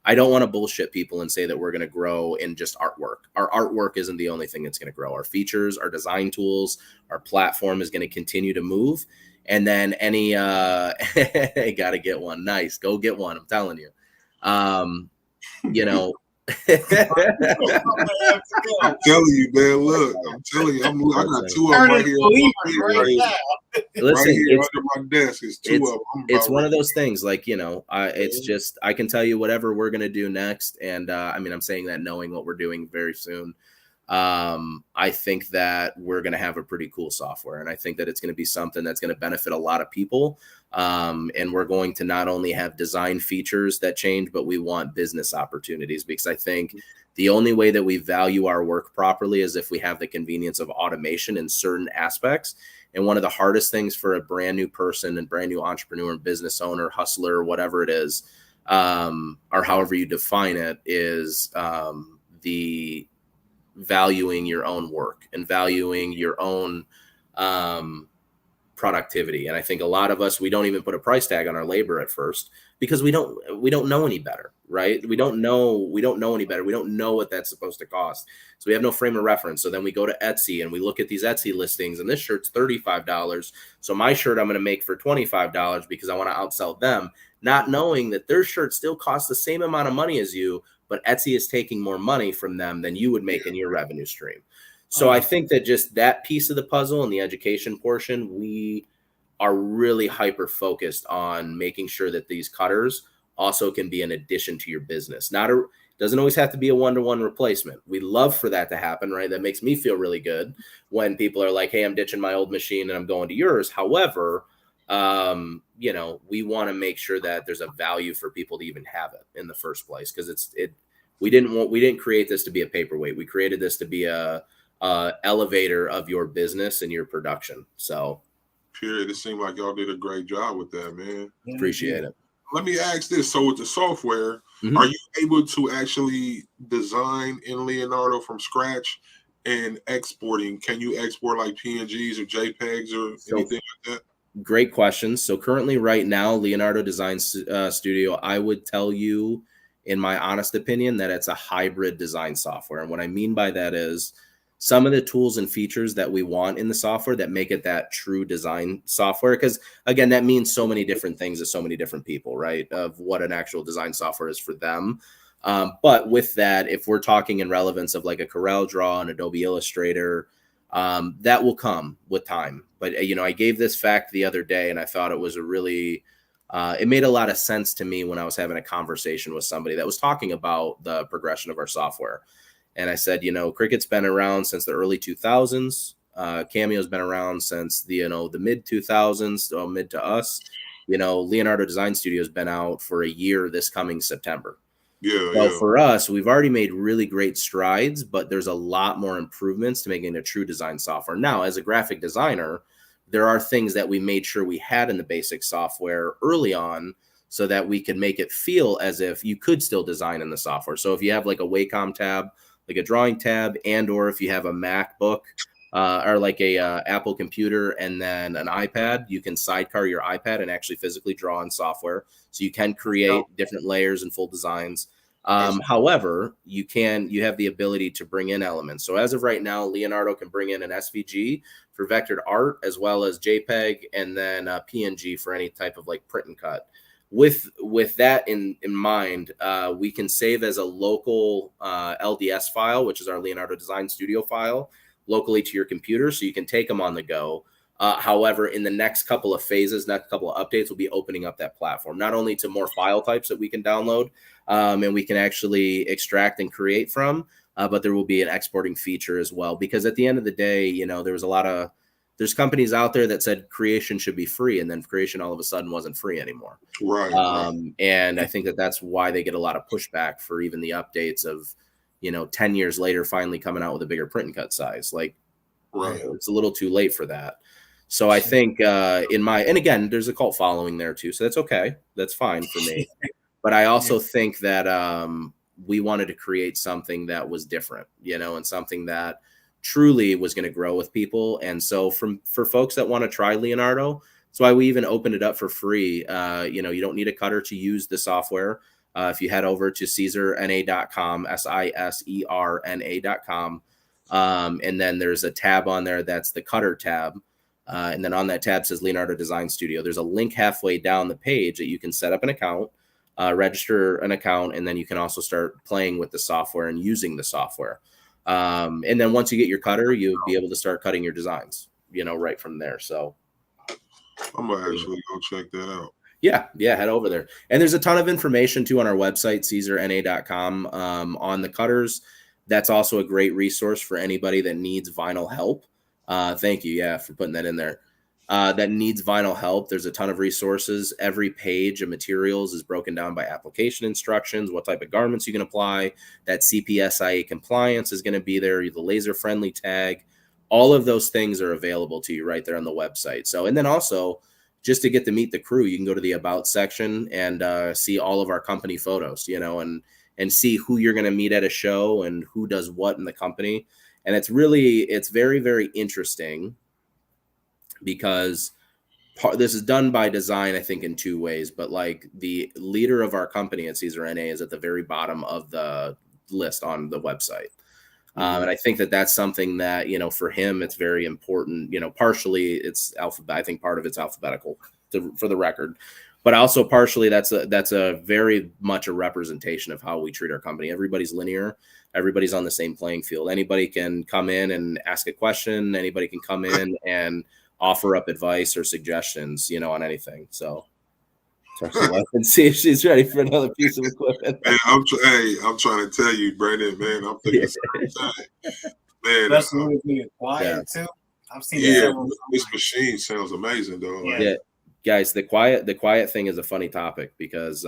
I don't want to bullshit people and say that we're going to grow in just artwork. Our artwork isn't the only thing that's going to grow. Our features, our design tools, our platform is going to continue to move. And then I got to get one. Nice. Go get one. I'm telling you. I'm telling you, man. Look, I'm telling you, I got 2 of them right here. Listen, right here under my desk is 2 of them. It's one of those things, it's just I can tell you whatever we're gonna do next, and I'm saying that knowing what we're doing very soon. I think that we're going to have a pretty cool software, and I think that it's going to be something that's going to benefit a lot of people. And we're going to not only have design features that change, but we want business opportunities, because I think the only way that we value our work properly is if we have the convenience of automation in certain aspects. And one of the hardest things for a brand new person and brand new entrepreneur and business owner, hustler, whatever it is, or however you define it, is the valuing your own work and valuing your own productivity. And I think a lot of us, we don't even put a price tag on our labor at first because we don't know any better, right? We don't know any better. We don't know what that's supposed to cost. So we have no frame of reference. So then we go to Etsy and we look at these Etsy listings, and this shirt's $35. So my shirt I'm going to make for $25 because I want to outsell them, not knowing that their shirt still costs the same amount of money as you, but Etsy is taking more money from them than you would make in your revenue stream. So I think that just that piece of the puzzle and the education portion, we are really hyper focused on making sure that these cutters also can be an addition to your business. Doesn't always have to be a one-to-one replacement. We love for that to happen, right? That makes me feel really good when people are like, hey, I'm ditching my old machine and I'm going to yours. However, we want to make sure that there's a value for people to even have it in the first place, because we didn't create this to be a paperweight. We created this to be a elevator of your business and your production. So, period. It seemed like y'all did a great job with that, man. Appreciate it. Let me ask this: so with the software, are you able to actually design in Leonardo from scratch and exporting? Can you export like PNGs or JPEGs or anything like that? Great question. So currently right now, Leonardo Design Studio, I would tell you, in my honest opinion, that it's a hybrid design software. And what I mean by that is some of the tools and features that we want in the software that make it that true design software. Because again, that means so many different things to so many different people, right? Of what an actual design software is for them. But with that, if we're talking in relevance of like a Corel Draw and Adobe Illustrator, that will come with time. But, I gave this fact the other day and I thought it was a really, it made a lot of sense to me when I was having a conversation with somebody that was talking about the progression of our software. And I said, Cricut's been around since the early 2000s. Cameo's been around since the mid 2000s, so mid to us. Leonardo Design Studio has been out for a year this coming September. So for us, we've already made really great strides, but there's a lot more improvements to making a true design software. Now, as a graphic designer, there are things that we made sure we had in the basic software early on so that we could make it feel as if you could still design in the software. So if you have like a Wacom tab, like a drawing tab, and or if you have a MacBook or like a Apple computer and then an iPad, you can sidecar your iPad and actually physically draw in software. So you can create different layers and full designs. However, you have the ability to bring in elements. So as of right now, Leonardo can bring in an SVG for vectored art, as well as JPEG, and then PNG for any type of like print and cut. With that in mind, we can save as a local LDS file, which is our Leonardo Design Studio file, locally to your computer, so you can take them on the go. However, in the next couple of phases, next couple of updates, we'll be opening up that platform, not only to more file types that we can download and we can actually extract and create from, but there will be an exporting feature as well. Because at the end of the day, you know, there's companies out there that said creation should be free, and then creation all of a sudden wasn't free anymore. Right. And I think that's why they get a lot of pushback for even the updates of, you know, 10 years later, finally coming out with a bigger print and cut size. Like, right. It's a little too late for that. So I think and again, there's a cult following there too. So that's okay. That's fine for me. But I also think that we wanted to create something that was different, you know, and something that truly was going to grow with people. And so for folks that want to try Leonardo, that's why we even opened it up for free. You know, you don't need a cutter to use the software. If you head over to caesarna.com, SISERNA.com, and then there's a tab on there that's the cutter tab. And then on that tab says Leonardo Design Studio. There's a link halfway down the page that you can set up an account, register an account, and then you can also start playing with the software and using the software. And then once you get your cutter, you'll be able to start cutting your designs, you know, right from there. So I'm gonna actually go check that out. Yeah, head over there. And there's a ton of information too on our website, caesarna.com, on the cutters. That's also a great resource for anybody that needs vinyl help. Thank you, for putting that in there. That needs vinyl help. There's a ton of resources. Every page of materials is broken down by application instructions, what type of garments you can apply. That CPSIA compliance is going to be there, the laser-friendly tag. All of those things are available to you right there on the website. So, and then also, just to get to meet the crew, you can go to the About section and see all of our company photos, you know, and see who you're going to meet at a show and who does what in the company. And it's very, very interesting because this is done by design, I think, in two ways. But like the leader of our company at Caesar NA is at the very bottom of the list on the website. And I think that's something that, you know, for him, it's very important. You know, partially it's I think part of it's alphabetical for the record, but also partially that's a very much a representation of how we treat our company. Everybody's linear. Everybody's on the same playing field. Anybody can come in and ask a question. Anybody can come in and offer up advice or suggestions, you know, on anything. So let's see if she's ready for another piece of equipment. Hey, I'm trying to tell you, Brandon, man, I'm thinking the same thing. Man, especially being quiet too. I've seen this machine sounds amazing, though. Yeah. Guys, the quiet thing is a funny topic because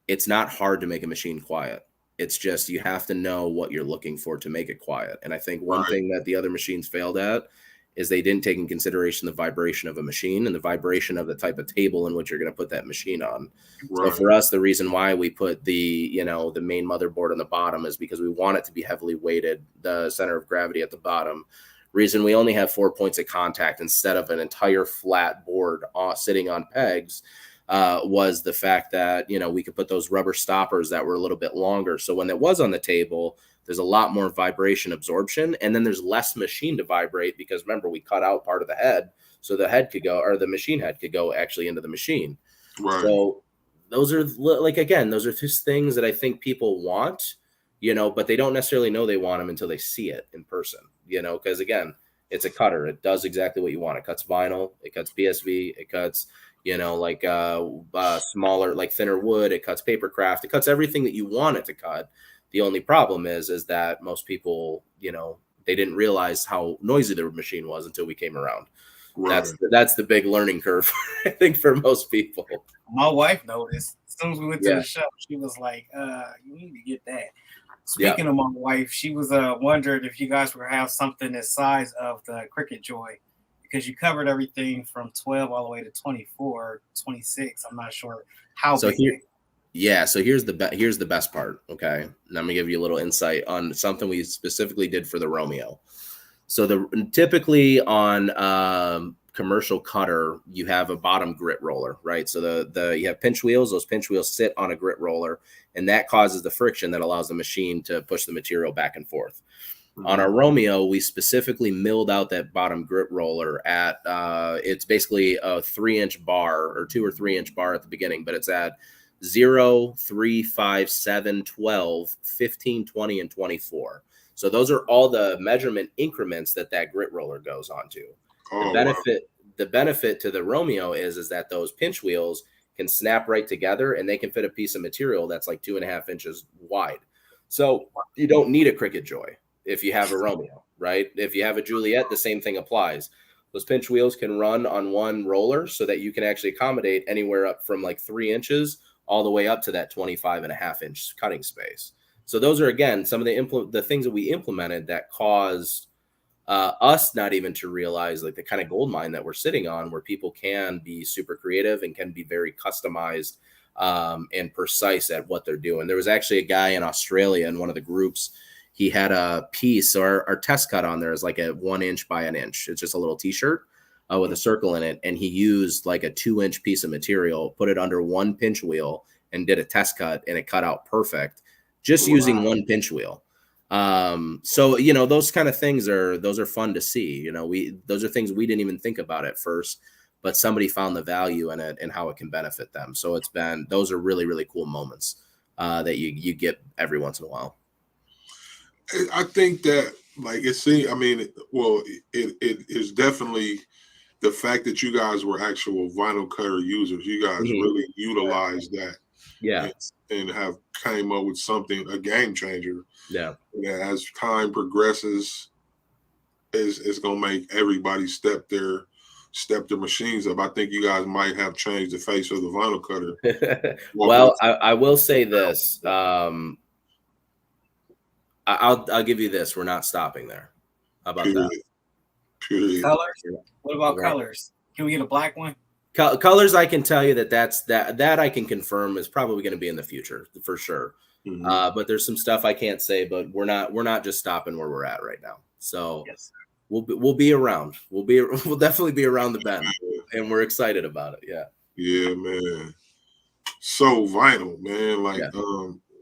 it's not hard to make a machine quiet. It's just you have to know what you're looking for to make it quiet. And I think one thing that the other machines failed at is they didn't take in consideration the vibration of a machine and the vibration of the type of table in which you're going to put that machine on. So for us, the reason why we put the main motherboard on the bottom is because we want it to be heavily weighted, the center of gravity at the bottom. Reason we only have 4 points of contact instead of an entire flat board sitting on pegs was the fact that, you know, we could put those rubber stoppers that were a little bit longer. So when it was on the table, there's a lot more vibration absorption, and then there's less machine to vibrate because remember, we cut out part of the head so the head could go, or the machine head could go actually into the machine. Right. So those are those are just things that I think people want, you know, but they don't necessarily know they want them until they see it in person, you know, because again, it's a cutter. It does exactly what you want. It cuts vinyl, it cuts PSV, it cuts, you know, like smaller, like thinner wood, it cuts paper craft, it cuts everything that you want it to cut. The only problem is that most people, you know, they didn't realize how noisy the machine was until we came around. Right. That's the big learning curve, I think, for most people. My wife noticed as soon as we went to the show. She was like, "You need to get that." Speaking of my wife, she was wondering if you guys would have something the size of the Cricket Joy, because you covered everything from 12 all the way to 24, 26. I'm not sure how big. So here's the best part. Okay, and I'm gonna give you a little insight on something we specifically did for the Romeo. So typically on commercial cutter, you have a bottom grit roller, right? So you have pinch wheels. Those pinch wheels sit on a grit roller, and that causes the friction that allows the machine to push the material back and forth. Mm-hmm. On our Romeo, we specifically milled out that bottom grit roller at it's basically a 3-inch bar or 2 or 3 inch bar at the beginning, but it's at 0, 3, 5, 7, 12, 15, 20, and 24. So those are all the measurement increments that grit roller goes onto. The benefit to the Romeo is that those pinch wheels can snap right together, and they can fit a piece of material that's like 2.5 inches wide. So you don't need a Cricket Joy if you have a Romeo, right? If you have a Juliet, the same thing applies. Those pinch wheels can run on one roller so that you can actually accommodate anywhere up from like 3 inches all the way up to that 25.5 inch cutting space. So those are, again, some of the things that we implemented that caused us not even to realize like the kind of gold mine that we're sitting on, where people can be super creative and can be very customized and precise at what they're doing. There was actually a guy in Australia in one of the groups. He had a piece, so our test cut on there is like a 1 inch by an inch. It's just a little t-shirt with a circle in it. And he used like a 2-inch piece of material, put it under one pinch wheel and did a test cut, and it cut out perfect just using one pinch wheel. So, you know, those kind of things those are fun to see. You know, those are things we didn't even think about at first, but somebody found the value in it and how it can benefit them. So those are really, really cool moments that you get every once in a while. I think that, like, it is definitely the fact that you guys were actual vinyl cutter users. You guys really utilized that. Yeah. And have came up with something, a game changer. Yeah. As time progresses, it's gonna make everybody step their machines up. I think you guys might have changed the face of the vinyl cutter. Well, I will say this. I'll give you this. We're not stopping there. How about that? Period. Colors? What about colors? Can we get a black one? Colors, I can tell you that I can confirm is probably going to be in the future for sure. But there's some stuff I can't say, but we're not just stopping where we're at right now. So yes, we'll be around. We'll definitely be around the bend, and we're excited about it. Yeah. Yeah, man. So vinyl, man. Like,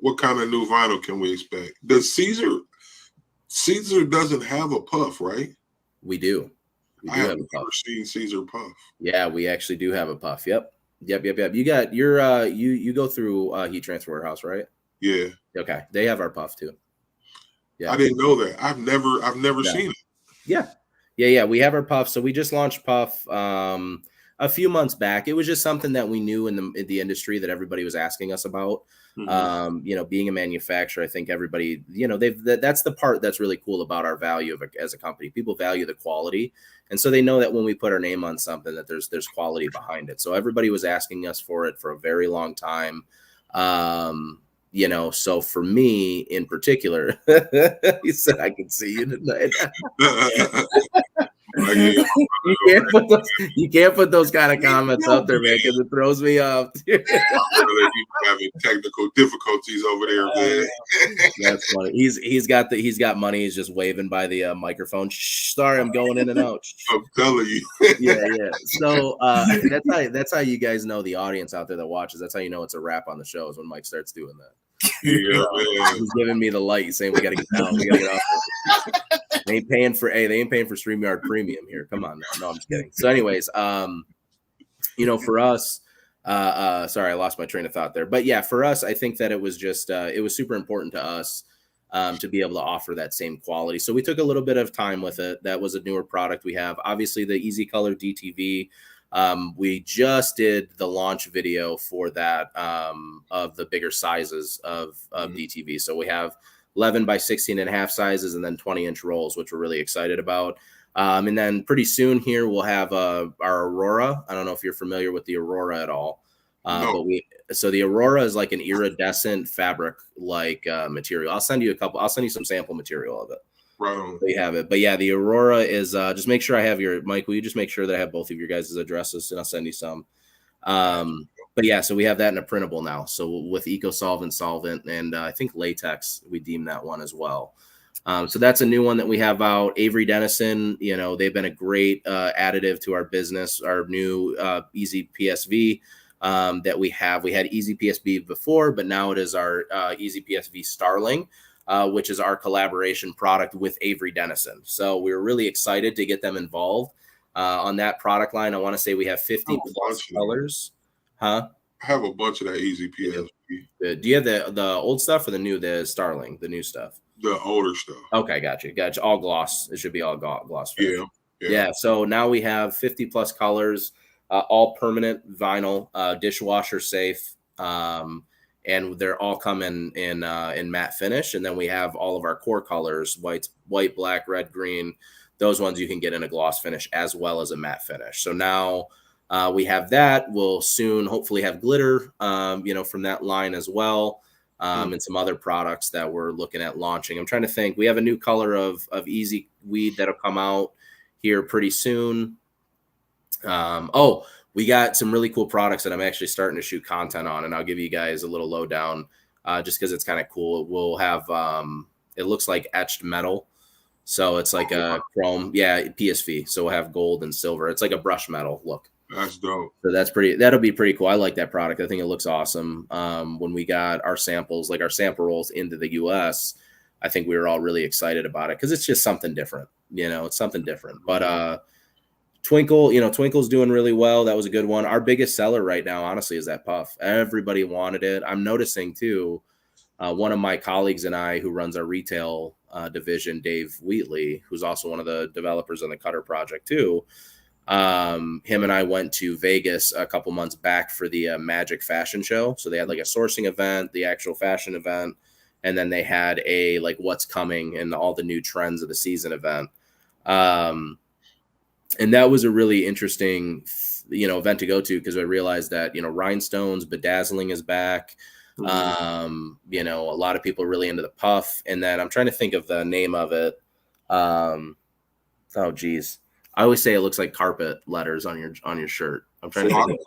what kind of new vinyl can we expect? Does Caesar doesn't have a puff, right? We do. I have never seen Caesar puff. Yeah, we actually do have a puff. Yep. You got your you go through heat transfer warehouse, right? Yeah. Okay. They have our puff too. Yeah. I didn't know that. I've never seen it. Yeah. Yeah. We have our puff. So we just launched puff a few months back. It was just something that we knew in the industry that everybody was asking us about. You know, being a manufacturer, I think everybody, you know, that's the part that's really cool about our value as a company. People value the quality. And so they know that when we put our name on something, that there's quality behind it. So everybody was asking us for it for a very long time. You know, so for me in particular, he said, I can see you tonight. You can't put those kind of comments up there, man, because it throws me off. You having technical difficulties over there, man. That's funny. He's got money. He's just waving by the microphone. Shh, sorry, I'm going in and out. I'm telling you. Yeah. So that's how you guys know, the audience out there that watches. That's how you know it's a wrap on the show, is when Mike starts doing that. Yeah, man. He's giving me the light, saying we got to get down. We got to get off. They ain't paying for StreamYard Premium here. Come on, no, I'm just kidding. So, anyways, you know, for us, sorry, I lost my train of thought there. But yeah, for us, I think that it was just it was super important to us to be able to offer that same quality. So we took a little bit of time with it. That was a newer product we have. Obviously, the Easy Color DTV. We just did the launch video for that of the bigger sizes of DTV. So we have 11 by 16.5 sizes and then 20-inch rolls, which we're really excited about. And then pretty soon here we'll have our Aurora. I don't know if you're familiar with the Aurora at all. No. So the Aurora is like an iridescent fabric like material. I'll send you some sample material of it. Right. They have it. But yeah, the Aurora is just make sure I have Mike, will you just make sure that I have both of your guys' addresses, and I'll send you some. But yeah, so we have that in a printable now. So with solvent, and I think latex, we deem that one as well. So that's a new one that we have out. Avery Dennison, you know, they've been a great additive to our business. Our new Easy PSV that we have. We had Easy PSV before, but now it is our Easy PSV Starling. Which is our collaboration product with Avery Dennison. So we're really excited to get them involved on that product line. I want to say we have 50 plus colors. Huh? I have a bunch of that Easy PSV. Do you have the old stuff or the Starling, the new stuff? The older stuff. Okay, gotcha. All gloss. It should be all gloss finish. Yeah. So now we have 50 plus colors, all permanent vinyl, dishwasher safe, and they're all coming in matte finish. And then we have all of our core colors: white, black, red, green. Those ones you can get in a gloss finish as well as a matte finish. So now we have that. We'll soon hopefully have glitter, from that line as well. And some other products that we're looking at launching. I'm trying to think. We have a new color of Easy Weed that'll come out here pretty soon. We got some really cool products that I'm actually starting to shoot content on, and I'll give you guys a little lowdown just because it's kind of cool. We'll have it looks like etched metal. So it's like a chrome, PSV. So we'll have gold and silver. It's like a brush metal look. That's dope. So that'll be pretty cool. I like that product. I think it looks awesome. When we got our samples, like our sample rolls into the US, I think we were all really excited about it because it's just something different. It's something different. But Twinkle, Twinkle's doing really well. That was a good one. Our biggest seller right now, honestly, is that puff. Everybody wanted it. I'm noticing too, one of my colleagues and I who runs our retail division, Dave Wheatley, who's also one of the developers on the Cutter project too. Him and I went to Vegas a couple months back for the Magic Fashion Show. So they had like a sourcing event, the actual fashion event, and then they had a like what's coming and all the new trends of the season event. And that was a really interesting, event to go to because I realized that, rhinestones, bedazzling is back. A lot of people are really into the puff. And then I'm trying to think of the name of it. Oh, geez. I always say it looks like carpet letters on your shirt. I'm trying to think of,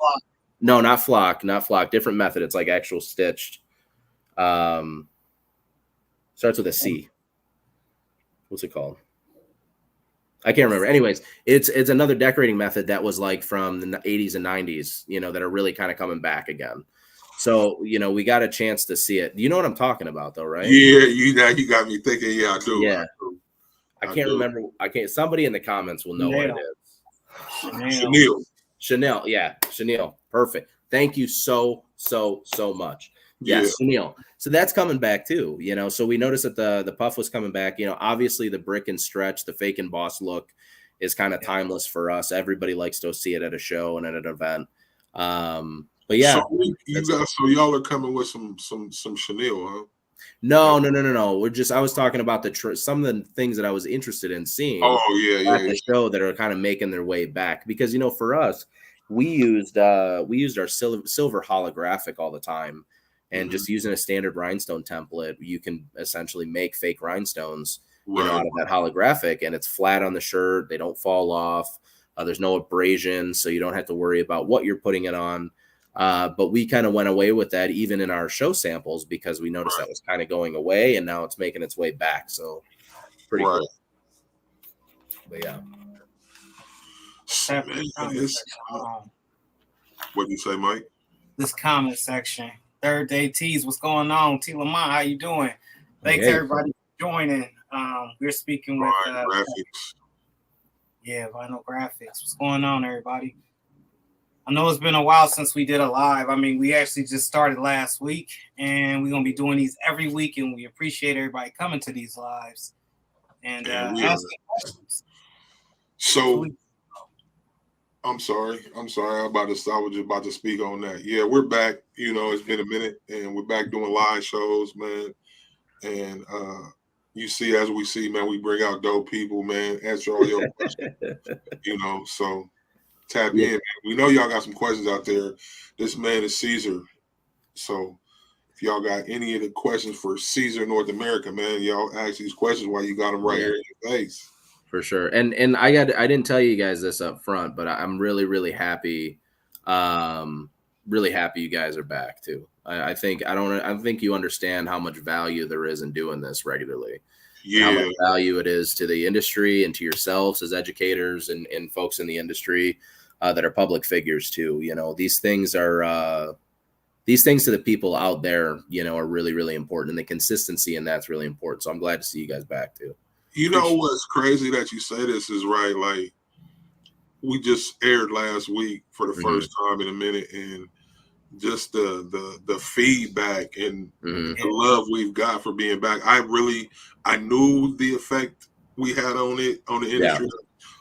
no, not flock. Different method. It's like actual stitched. Starts with a C. What's it called? I can't remember. Anyways, it's another decorating method that was like from the 80s and 90s, that are really kind of coming back again. So, we got a chance to see it. You know what I'm talking about though, right? Yeah, you got me thinking. Yeah, I do. Yeah. I can't remember. Somebody in the comments will know what it is. Chanel. Yeah. Chanel. Perfect. Thank you so much. Yes, Chanel. So that's coming back too, so we noticed that the puff was coming back, obviously the brick and stretch, the fake and boss look is kind of timeless for us. Everybody likes to see it at a show and at an event. But yeah. So y'all are coming with some Chanel, huh? No. I was talking about some of the things that I was interested in seeing. Oh yeah, at the show that are kind of making their way back because for us, we used our silver holographic all the time, and just using a standard rhinestone template, you can essentially make fake rhinestones, out of that holographic, and it's flat on the shirt. They don't fall off. There's no abrasion, so you don't have to worry about what you're putting it on. But we kind of went away with that even in our show samples because we noticed that was kind of going away, and now it's making its way back. So pretty cool. But yeah. What do you say, Mike? This comment section. Third Day Tees, what's going on? T. Lamont, how you doing? Thanks everybody for joining. We're speaking with graphics. Vinyl Graphics. What's going on, everybody? I know it's been a while since we did a live. I mean, we actually just started last week, and we're gonna be doing these every week, and we appreciate everybody coming to these lives and asking questions. So I'm sorry. I was just about to speak on that. Yeah, we're back. It's been a minute, and we're back doing live shows, man. And you see, as we see, man, we bring out dope people, man. Answer all your questions. So tap in, man. We know y'all got some questions out there. This man is Caesar. So if y'all got any of the questions for Caesar North America, man, y'all ask these questions while you got them right here in your face. For sure. And I didn't tell you guys this up front, but I'm really, really happy. Really happy you guys are back too. I think you understand how much value there is in doing this regularly. Yeah. How much value it is to the industry and to yourselves as educators and folks in the industry that are public figures too. These things to the people out there, are really, really important, and the consistency in that's really important. So I'm glad to see you guys back too. What's crazy that you say this is right. Like we just aired last week for the first time in a minute, and just the feedback and Mm-hmm. the love we've got for being back. I knew the effect we had on the industry,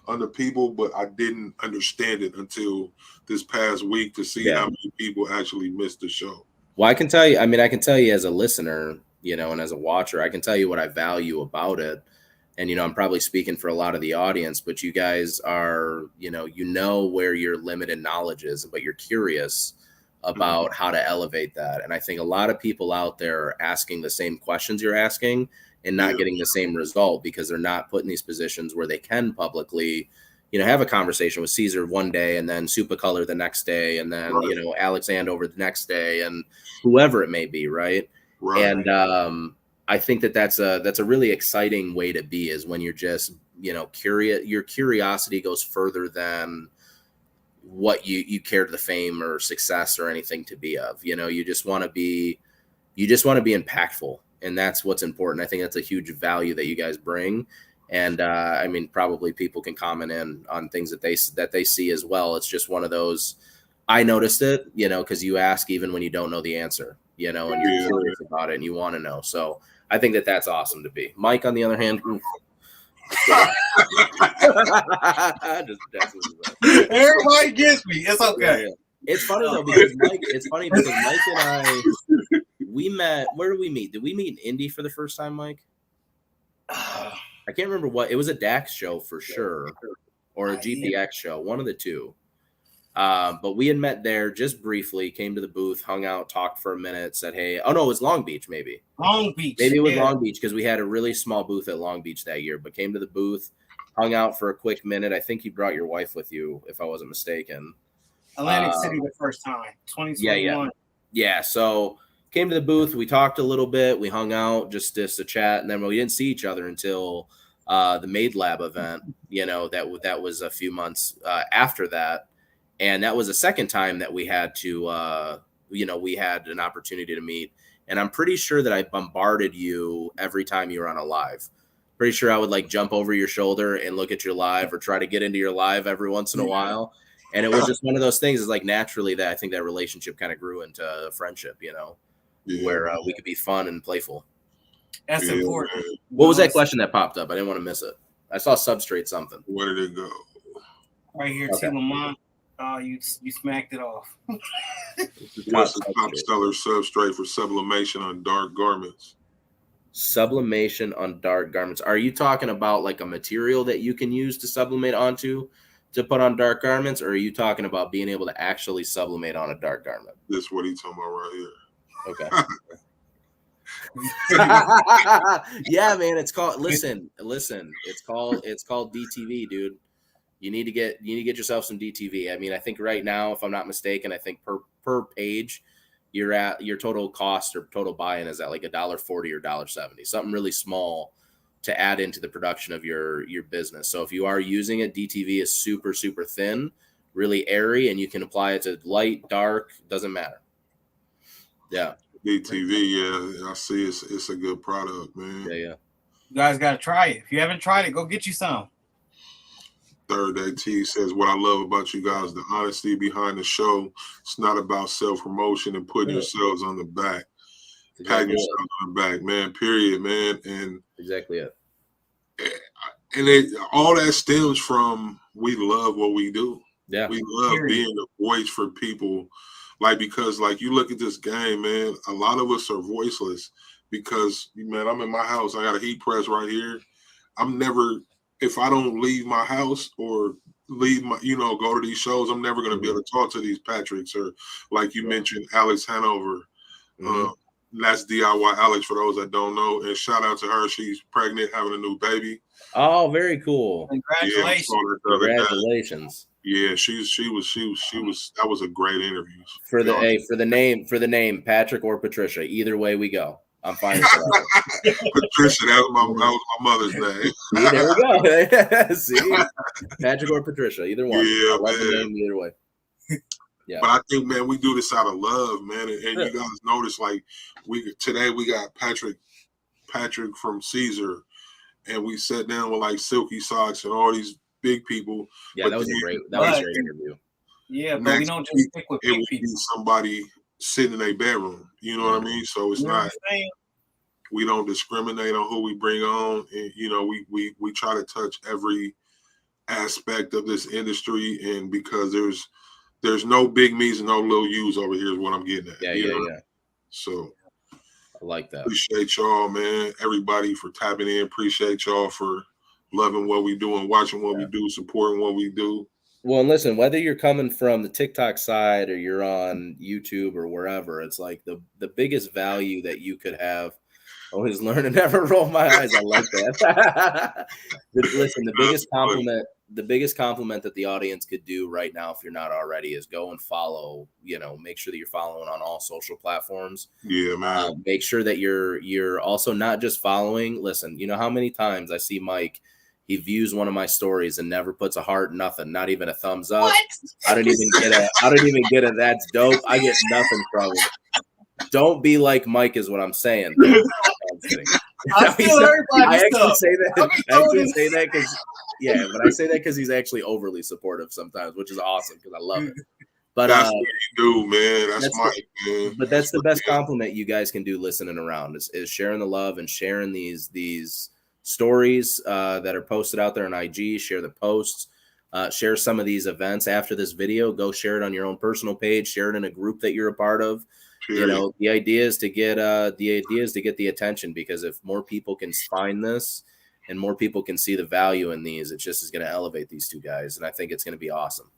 on the people, but I didn't understand it until this past week to see how many people actually missed the show. Well, I can tell you, as a listener, and as a watcher, I can tell you what I value about it. And, I'm probably speaking for a lot of the audience, but you guys are, where your limited knowledge is, but you're curious about how to elevate that. And I think a lot of people out there are asking the same questions you're asking and not getting the same result because they're not put in these positions where they can publicly, have a conversation with Caesar one day and then Supercolor the next day and then, Alex Andover the next day and whoever it may be. Right. And I think that's a really exciting way to be, is when you're just, curious. Your curiosity goes further than what you care to the fame or success or anything to be of. You just want to be impactful, and that's what's important. I think that's a huge value that you guys bring. And probably people can comment in on things that they see as well. It's just one of those. I noticed it, because you ask even when you don't know the answer, and you're curious about it and you want to know. So I think that's awesome to be. Mike, on the other hand, everybody gets me. It's okay. Yeah. It's funny though because Mike and I, we met. Where did we meet? Did we meet in Indy for the first time, Mike? I can't remember what. It was a DAX show for sure, or a GPX show, one of the two. But we had met there just briefly, came to the booth, hung out, talked for a minute, said, hey, oh no, it was Long Beach, maybe. Long Beach. Maybe it was Long Beach because we had a really small booth at Long Beach that year, but came to the booth, hung out for a quick minute. I think you brought your wife with you, if I wasn't mistaken. Atlantic City the first time, 2021. Yeah. So came to the booth, we talked a little bit, we hung out just to chat, and then we didn't see each other until the Made Lab event, that was a few months after that. And that was the second time that we had to, we had an opportunity to meet. And I'm pretty sure that I bombarded you every time you were on a live. Pretty sure I would jump over your shoulder and look at your live or try to get into your live every once in a while. And it was just one of those things. Is naturally that I think that relationship kind of grew into a friendship, where we could be fun and playful. That's important. What was that question that popped up? I didn't want to miss it. I saw substrate something. Where did it go? Right here, T. Lamont. Oh, you smacked it off. What's the top seller substrate for sublimation on dark garments? Sublimation on dark garments. Are you talking about a material that you can use to sublimate onto to put on dark garments, or are you talking about being able to actually sublimate on a dark garment? This is what he's talking about right here. Okay. Yeah, man. It's called. Listen. It's called DTV, dude. You need to get yourself some DTV. I think right now, if I'm not mistaken, I think per page, you're at your total cost or total buy-in is at $1.40 or $1.70, something really small to add into the production of your business. So if you are using it, DTV is super, super thin, really airy, and you can apply it to light, dark, doesn't matter. Yeah. DTV, I see it's a good product, man. Yeah. You guys got to try it. If you haven't tried it, go get you some. Third Day T says, what I love about you guys, the honesty behind the show. It's not about self-promotion and putting yourselves on the back. Patting yourself on the back, man, period, man. And exactly it. And all that stems from we love what we do. Yeah. We love being a voice for people. Because you look at this game, man, a lot of us are voiceless because, man, I'm in my house. I got a heat press right here. If I don't leave my house or leave my, go to these shows, I'm never going to be able to talk to these Patricks or like you mentioned, Alex Hanover. That's DIY Alex for those that don't know. And shout out to her. She's pregnant, having a new baby. Oh, very cool. Congratulations. Congratulations. Yeah, she was that was a great interview. For the name, Patrick or Patricia. Either way we go. I'm fine with that. Patricia, that was my mother's name. See, there we go. See? Patrick or Patricia, either one. Yeah, I love the name either way. Yeah. But I think, man, we do this out of love, man. And you guys notice, today we got Patrick from Caesar, and we sat down with Silky Socks and all these big people. Yeah, that was a great interview. Yeah, but we don't just stick with big people. Somebody sitting in a bedroom. You know what I mean? So it's not. We don't discriminate on who we bring on, and we try to touch every aspect of this industry, and because there's no big me's and no little U's over here is what I'm getting at. Yeah. So I like that. Appreciate y'all, man. Everybody for tapping in. Appreciate y'all for loving what we do and watching what we do, supporting what we do. Well, and listen, whether you're coming from the TikTok side or you're on YouTube or wherever, it's like the biggest value that you could have. Always learn to never roll my eyes. I like that. Listen, the biggest compliment that the audience could do right now, if you're not already, is go and follow. Make sure that you're following on all social platforms. Yeah, man. Make sure that you're also not just following. Listen, you know how many times I see Mike. He views one of my stories and never puts a heart, nothing, not even a thumbs up. What? I don't even get a that's dope. I get nothing from him. Don't be like Mike is what I'm saying. I actually say that because but I say that because he's actually overly supportive sometimes, which is awesome because I love it. But that's what you do, man. That's Mike, man. But that's the best compliment you guys can do listening around is sharing the love and sharing these stories that are posted out there on IG. Share the posts. Share some of these events after this video. Go share it on your own personal page. Share it in a group that you're a part of. The idea is to get the attention, because if more people can find this and more people can see the value in these, it just is going to elevate these two guys, and I think it's going to be awesome.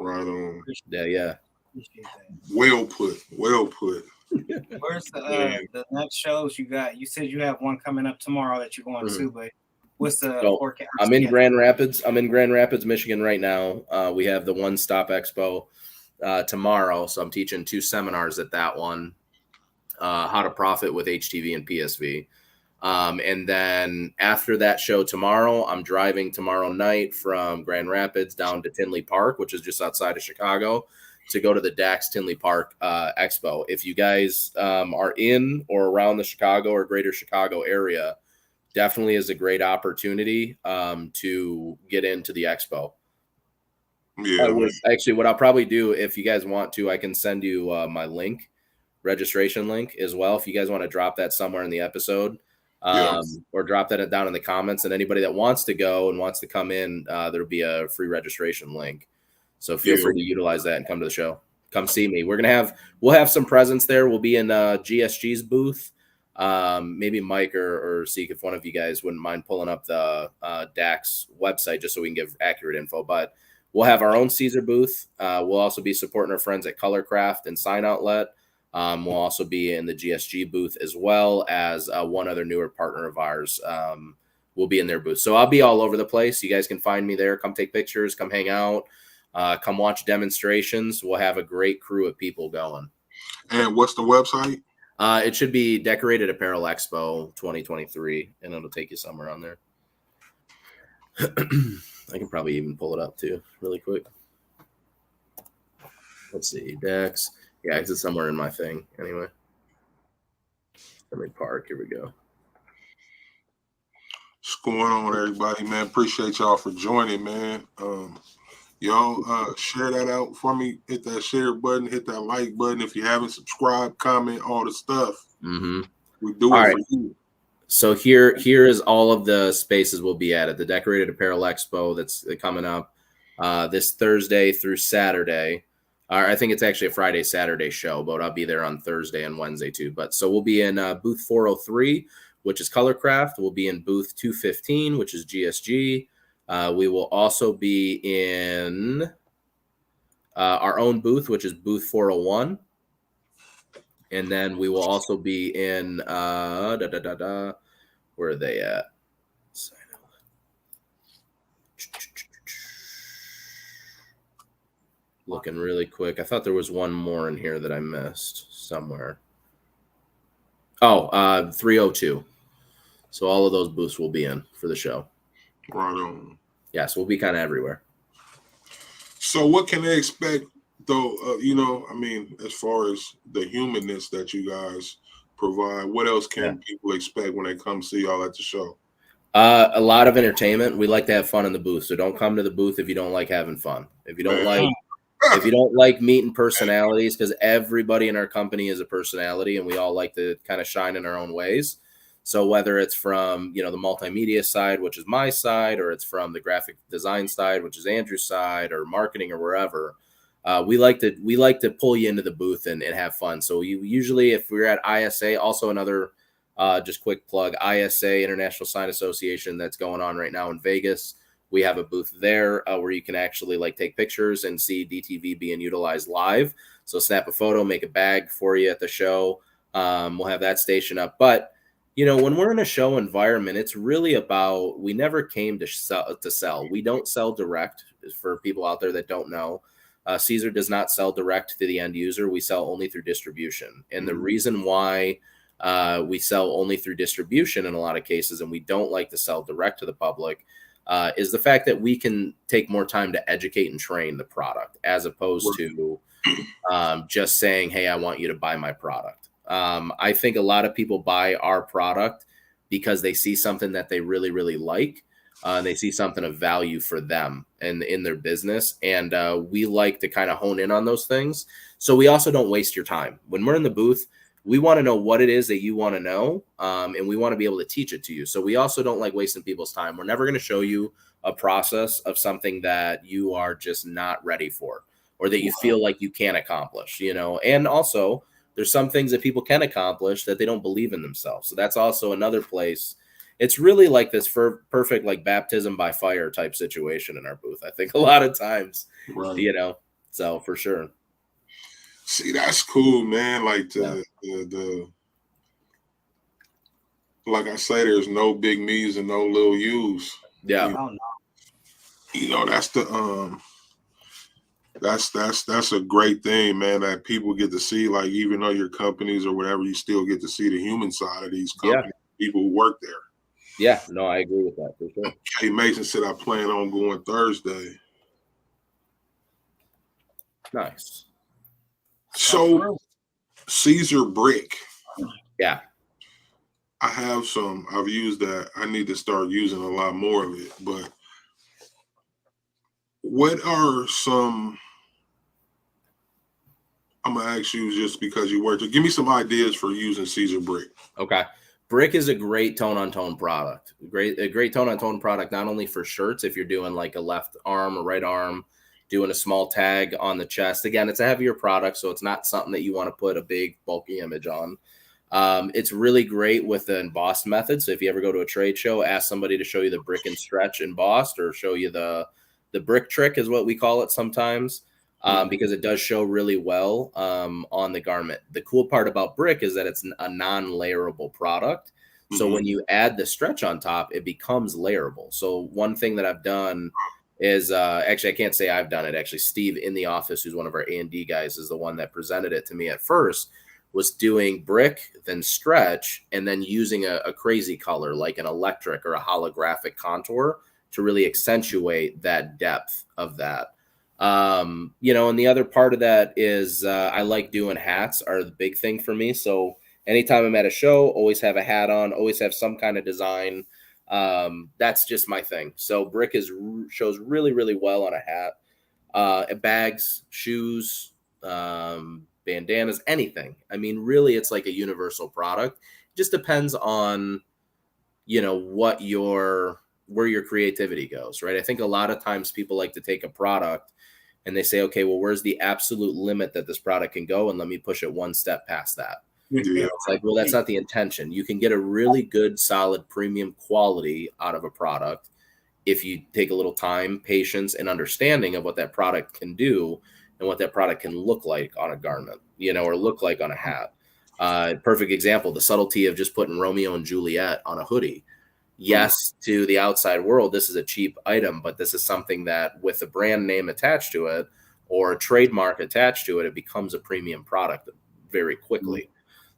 Right on. Yeah. Well put. Where's the next shows you got? You said you have one coming up tomorrow that you're going to, but what's the forecast? I'm in Grand Rapids, Michigan right now. We have the One Stop Expo tomorrow, so I'm teaching 2 seminars at that one, how to profit with HTV and PSV, and then after that show tomorrow, I'm driving tomorrow night from Grand Rapids down to Tinley Park, which is just outside of Chicago, to go to the DAX Tinley Park Expo. If you guys are in or around the Chicago or greater Chicago area, definitely is a great opportunity to get into the expo. Yeah. What I'll probably do, if you guys want to, I can send you my registration link as well. If you guys want to drop that somewhere in the episode, or drop that down in the comments, and anybody that wants to go and wants to come in, there'll be a free registration link. So feel free to utilize that and come to the show. Come see me. We'll have some presence there. We'll be in GSG's booth. Maybe Mike or Seak, if one of you guys wouldn't mind pulling up the DAX website just so we can give accurate info. But we'll have our own Caesar booth. We'll also be supporting our friends at Colorcraft and Sign Outlet. We'll also be in the GSG booth, as well as one other newer partner of ours will be in their booth. So I'll be all over the place. You guys can find me there. Come take pictures. Come hang out. Come watch demonstrations. We'll have a great crew of people going. And what's the website? It should be Decorated Apparel Expo 2023, and it'll take you somewhere on there. I can probably even pull it up too, really quick. Let's see, Dex. Yeah, it's somewhere in my thing. Anyway, Tinley Park. Here we go. What's going on, everybody, man? Appreciate y'all for joining, man. Y'all share that out for me. Hit that share button. Hit that like button. If you haven't subscribed, comment, all the stuff. Mm-hmm. We do it for you. So here is all of the spaces we'll be at the Decorated Apparel Expo that's coming up this Thursday through Saturday. I think it's actually a Friday, Saturday show, but I'll be there on Thursday and Wednesday too. But so we'll be in booth 403, which is Colorcraft. We'll be in booth 215, which is GSG. We will also be in our own booth, which is booth 401. And then we will also be in, where are they at? Looking really quick. I thought there was one more in here that I missed somewhere. 302. So all of those booths will be in for the show. Right on. Yeah, so we'll be kind of everywhere. So what can they expect, though? As far as the humanness that you guys provide, what else can people expect when they come see y'all at the show? A lot of entertainment. We like to have fun in the booth, so don't come to the booth if you don't like having fun. If you don't like, If you don't like meeting personalities, because everybody in our company is a personality and we all like to kind of shine in our own ways. So whether it's from, the multimedia side, which is my side, or it's from the graphic design side, which is Andrew's side, or marketing or wherever, we like to pull you into the booth and have fun. So you usually, if we're at ISA, also another just quick plug, ISA, International Sign Association, that's going on right now in Vegas. We have a booth there where you can actually take pictures and see DTV being utilized live. So snap a photo, make a bag for you at the show. We'll have that station up. But, when we're in a show environment, it's really about, we never came to sell. We don't sell direct. For people out there that don't know, Caesar does not sell direct to the end user. We sell only through distribution. And the reason why we sell only through distribution in a lot of cases, and we don't like to sell direct to the public, is the fact that we can take more time to educate and train the product as opposed to just saying, hey, I want you to buy my product. I think a lot of people buy our product because they see something that they really, really like. They see something of value for them and in their business. And we like to kind of hone in on those things. So we also don't waste your time. When we're in the booth, we want to know what it is that you want to know, and we want to be able to teach it to you. So we also don't like wasting people's time. We're never going to show you a process of something that you are just not ready for or that you feel like you can't accomplish, And also, there's some things that people can accomplish that they don't believe in themselves. So that's also another place. It's really like this perfect baptism by fire type situation in our booth, I think, a lot of times, right. So for sure. See, that's cool, man. The like I say, there's no big me's and no little U's. Yeah. That's the that's a great thing, man, that people get to see. Even though your companies or whatever, you still get to see the human side of these companies, people who work there. Yeah, no, I agree with that for sure. Kay Mason said I plan on going Thursday. Nice. So Caesar brick. Yeah. I've used that. I need to start using a lot more of it. But what are some, I'm going to ask you just because you worked, give me some ideas for using Caesar brick. Okay. Brick is a great tone-on-tone product. A great tone-on-tone product, not only for shirts, if you're doing a left arm or right arm, doing a small tag on the chest. Again, it's a heavier product, so it's not something that you want to put a big, bulky image on. It's really great with the embossed method. So if you ever go to a trade show, ask somebody to show you the brick and stretch embossed, or show you the brick trick is what we call it sometimes. Because it does show really well on the garment. The cool part about brick is that it's a non-layerable product. So when you add the stretch on top, it becomes layerable. So one thing that I've done is actually, I can't say I've done it. Actually, Steve in the office, who's one of our A&D guys, is the one that presented it to me at first, was doing brick, then stretch, and then using a crazy color like an electric or a holographic contour to really accentuate that depth of that. And the other part of that is I like doing hats are the big thing for me. So anytime I'm at a show, always have a hat on, always have some kind of design. That's just my thing. So brick shows really, really well on a hat, bags, shoes, bandanas, anything. I mean, really, it's like a universal product. It just depends on, where your creativity goes, right? I think a lot of times people like to take a product and they say, okay, well, where's the absolute limit that this product can go? And let me push it one step past that. Yeah. It's like, well, that's not the intention. You can get a really good, solid, premium quality out of a product if you take a little time, patience, and understanding of what that product can do and what that product can look like on a garment, or look like on a hat. Perfect example, the subtlety of just putting Romeo and Juliet on a hoodie. Yes, to the outside world, this is a cheap item, but this is something that with a brand name attached to it or a trademark attached to it, it becomes a premium product very quickly.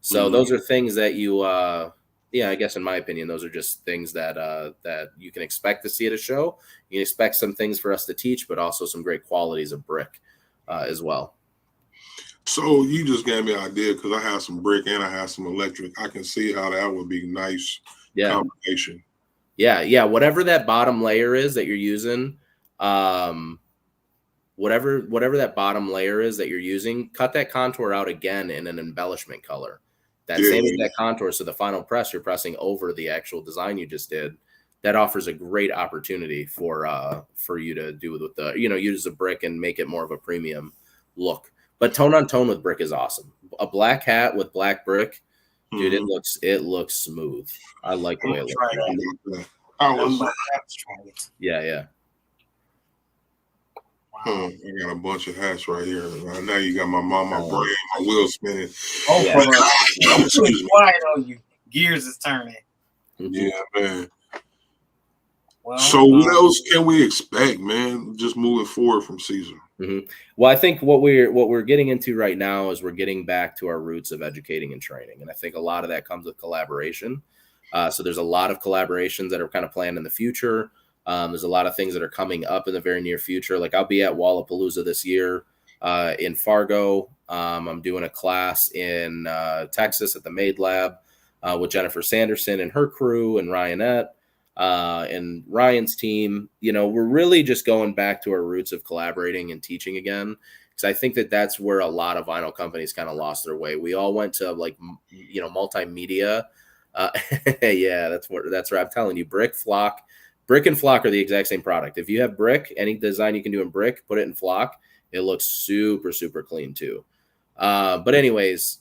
So those are things that you, I guess in my opinion, those are just things that that you can expect to see at a show. You can expect some things for us to teach, but also some great qualities of brick as well. So you just gave me an idea because I have some brick and I have some electric. I can see how that would be nice combination. Yeah. Whatever that bottom layer is that you're using, whatever that bottom layer is that you're using, cut that contour out again in an embellishment color. That same exact contour, so the final press you're pressing over the actual design you just did. That offers a great opportunity for you to do with the, use a brick and make it more of a premium look. But tone on tone with brick is awesome. A black hat with black brick, dude, it looks smooth. I like the way it looks. Yeah. I got a bunch of hats right here. Now you got my mom, my brain, my wheels spinning. Excuse me. Quiet on you. Gears is turning. Yeah, man. Well, so what else can we expect, man? Just moving forward from Caesar. Well, I think what we're getting into right now is we're getting back to our roots of educating and training, and I think a lot of that comes with collaboration. So there's a lot of collaborations that are kind of planned in the future. There's a lot of things that are coming up in the very near future. Like I'll be at Wallapalooza this year in Fargo. I'm doing a class in Texas at the Made Lab with Jennifer Sanderson and her crew and Ryanette and Ryan's team. We're really just going back to our roots of collaborating and teaching again. Because I think that's where a lot of vinyl companies kind of lost their way. We all went to multimedia. Yeah, that's where I'm telling you, brick and flock are the exact same product. If you have brick, any design you can do in brick, put it in flock, it looks super, super clean too. But anyways,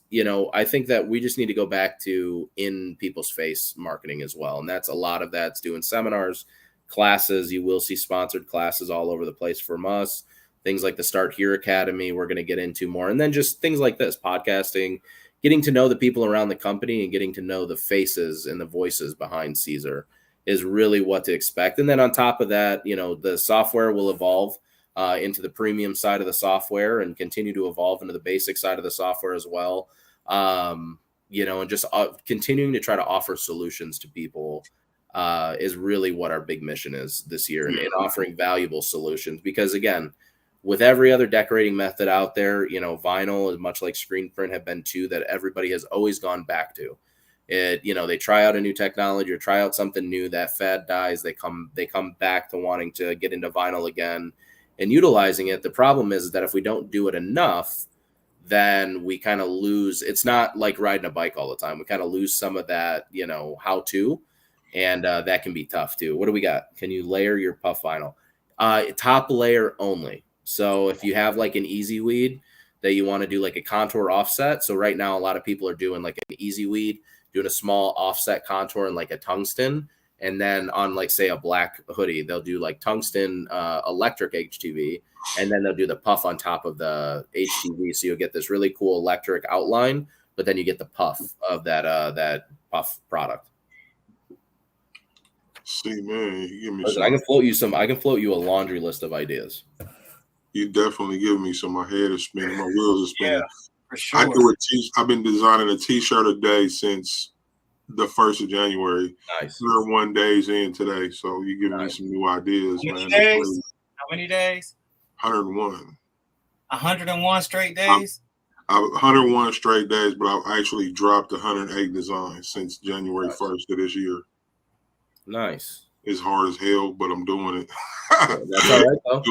I think that we just need to go back to in people's face marketing as well. And that's a lot of that's doing seminars, classes. You will see sponsored classes all over the place from us. Things like the Start Here Academy, we're going to get into more. And then just things like this, podcasting, getting to know the people around the company and getting to know the faces and the voices behind Caesar is really what to expect. And then on top of that, the software will evolve into the premium side of the software and continue to evolve into the basic side of the software as well. And just continuing to try to offer solutions to people is really what our big mission is this year, and offering valuable solutions. Because again, with every other decorating method out there, vinyl is much like screen print have been too, that everybody has always gone back to. They try out a new technology or try out something new, that fad dies, they come back to wanting to get into vinyl again and utilizing it. The problem is that if we don't do it enough, then we kind of lose. It's not like riding a bike all the time. We kind of lose some of that, how to, and that can be tough too. What do we got? Can you layer your puff vinyl? Top layer only. So if you have like an easy weed that you want to do like a contour offset. So right now, a lot of people are doing like an easy weed, doing a small offset contour and like a tungsten. And then on like, say, a black hoodie, they'll do like tungsten electric HTV. And then they'll do the puff on top of the HTV. So you'll get this really cool electric outline, but then you get the puff of that puff product. See, man, you give me Listen, I can float you a laundry list of ideas. You definitely give me some. My head is spinning. My wheels are spinning. Yeah, for sure. I've been designing a T-shirt a day since the 1st of January. Nice. 101 days in today, so you giving me some new ideas, How man. Days? How many days? 101. 101 straight days? 101 straight days, but I've actually dropped 108 designs since January 1st of this year. Nice. It's hard as hell, but I'm doing it. That's all right, though.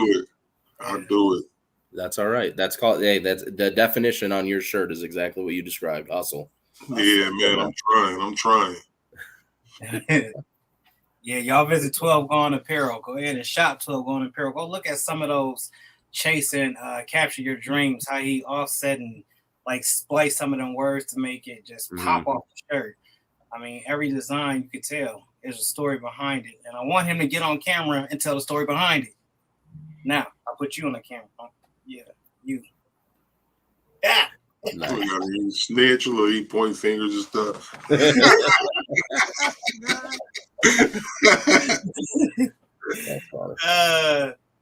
I do it. That's all right. That's called. Hey, that's the definition on your shirt is exactly what you described. Hustle. Yeah, man. I'm trying. Yeah, y'all visit 12vegoneapparel. Go ahead and shop 12vegoneapparel. Go look at some of those chasing, capture your dreams. How he offset and like splice some of them words to make it just pop off the shirt. I mean, every design you could tell there's a story behind it, and I want him to get on camera and tell the story behind it. Now, I'll put you on the camera. Yeah, you. Yeah. Snitch, little eat point fingers and stuff.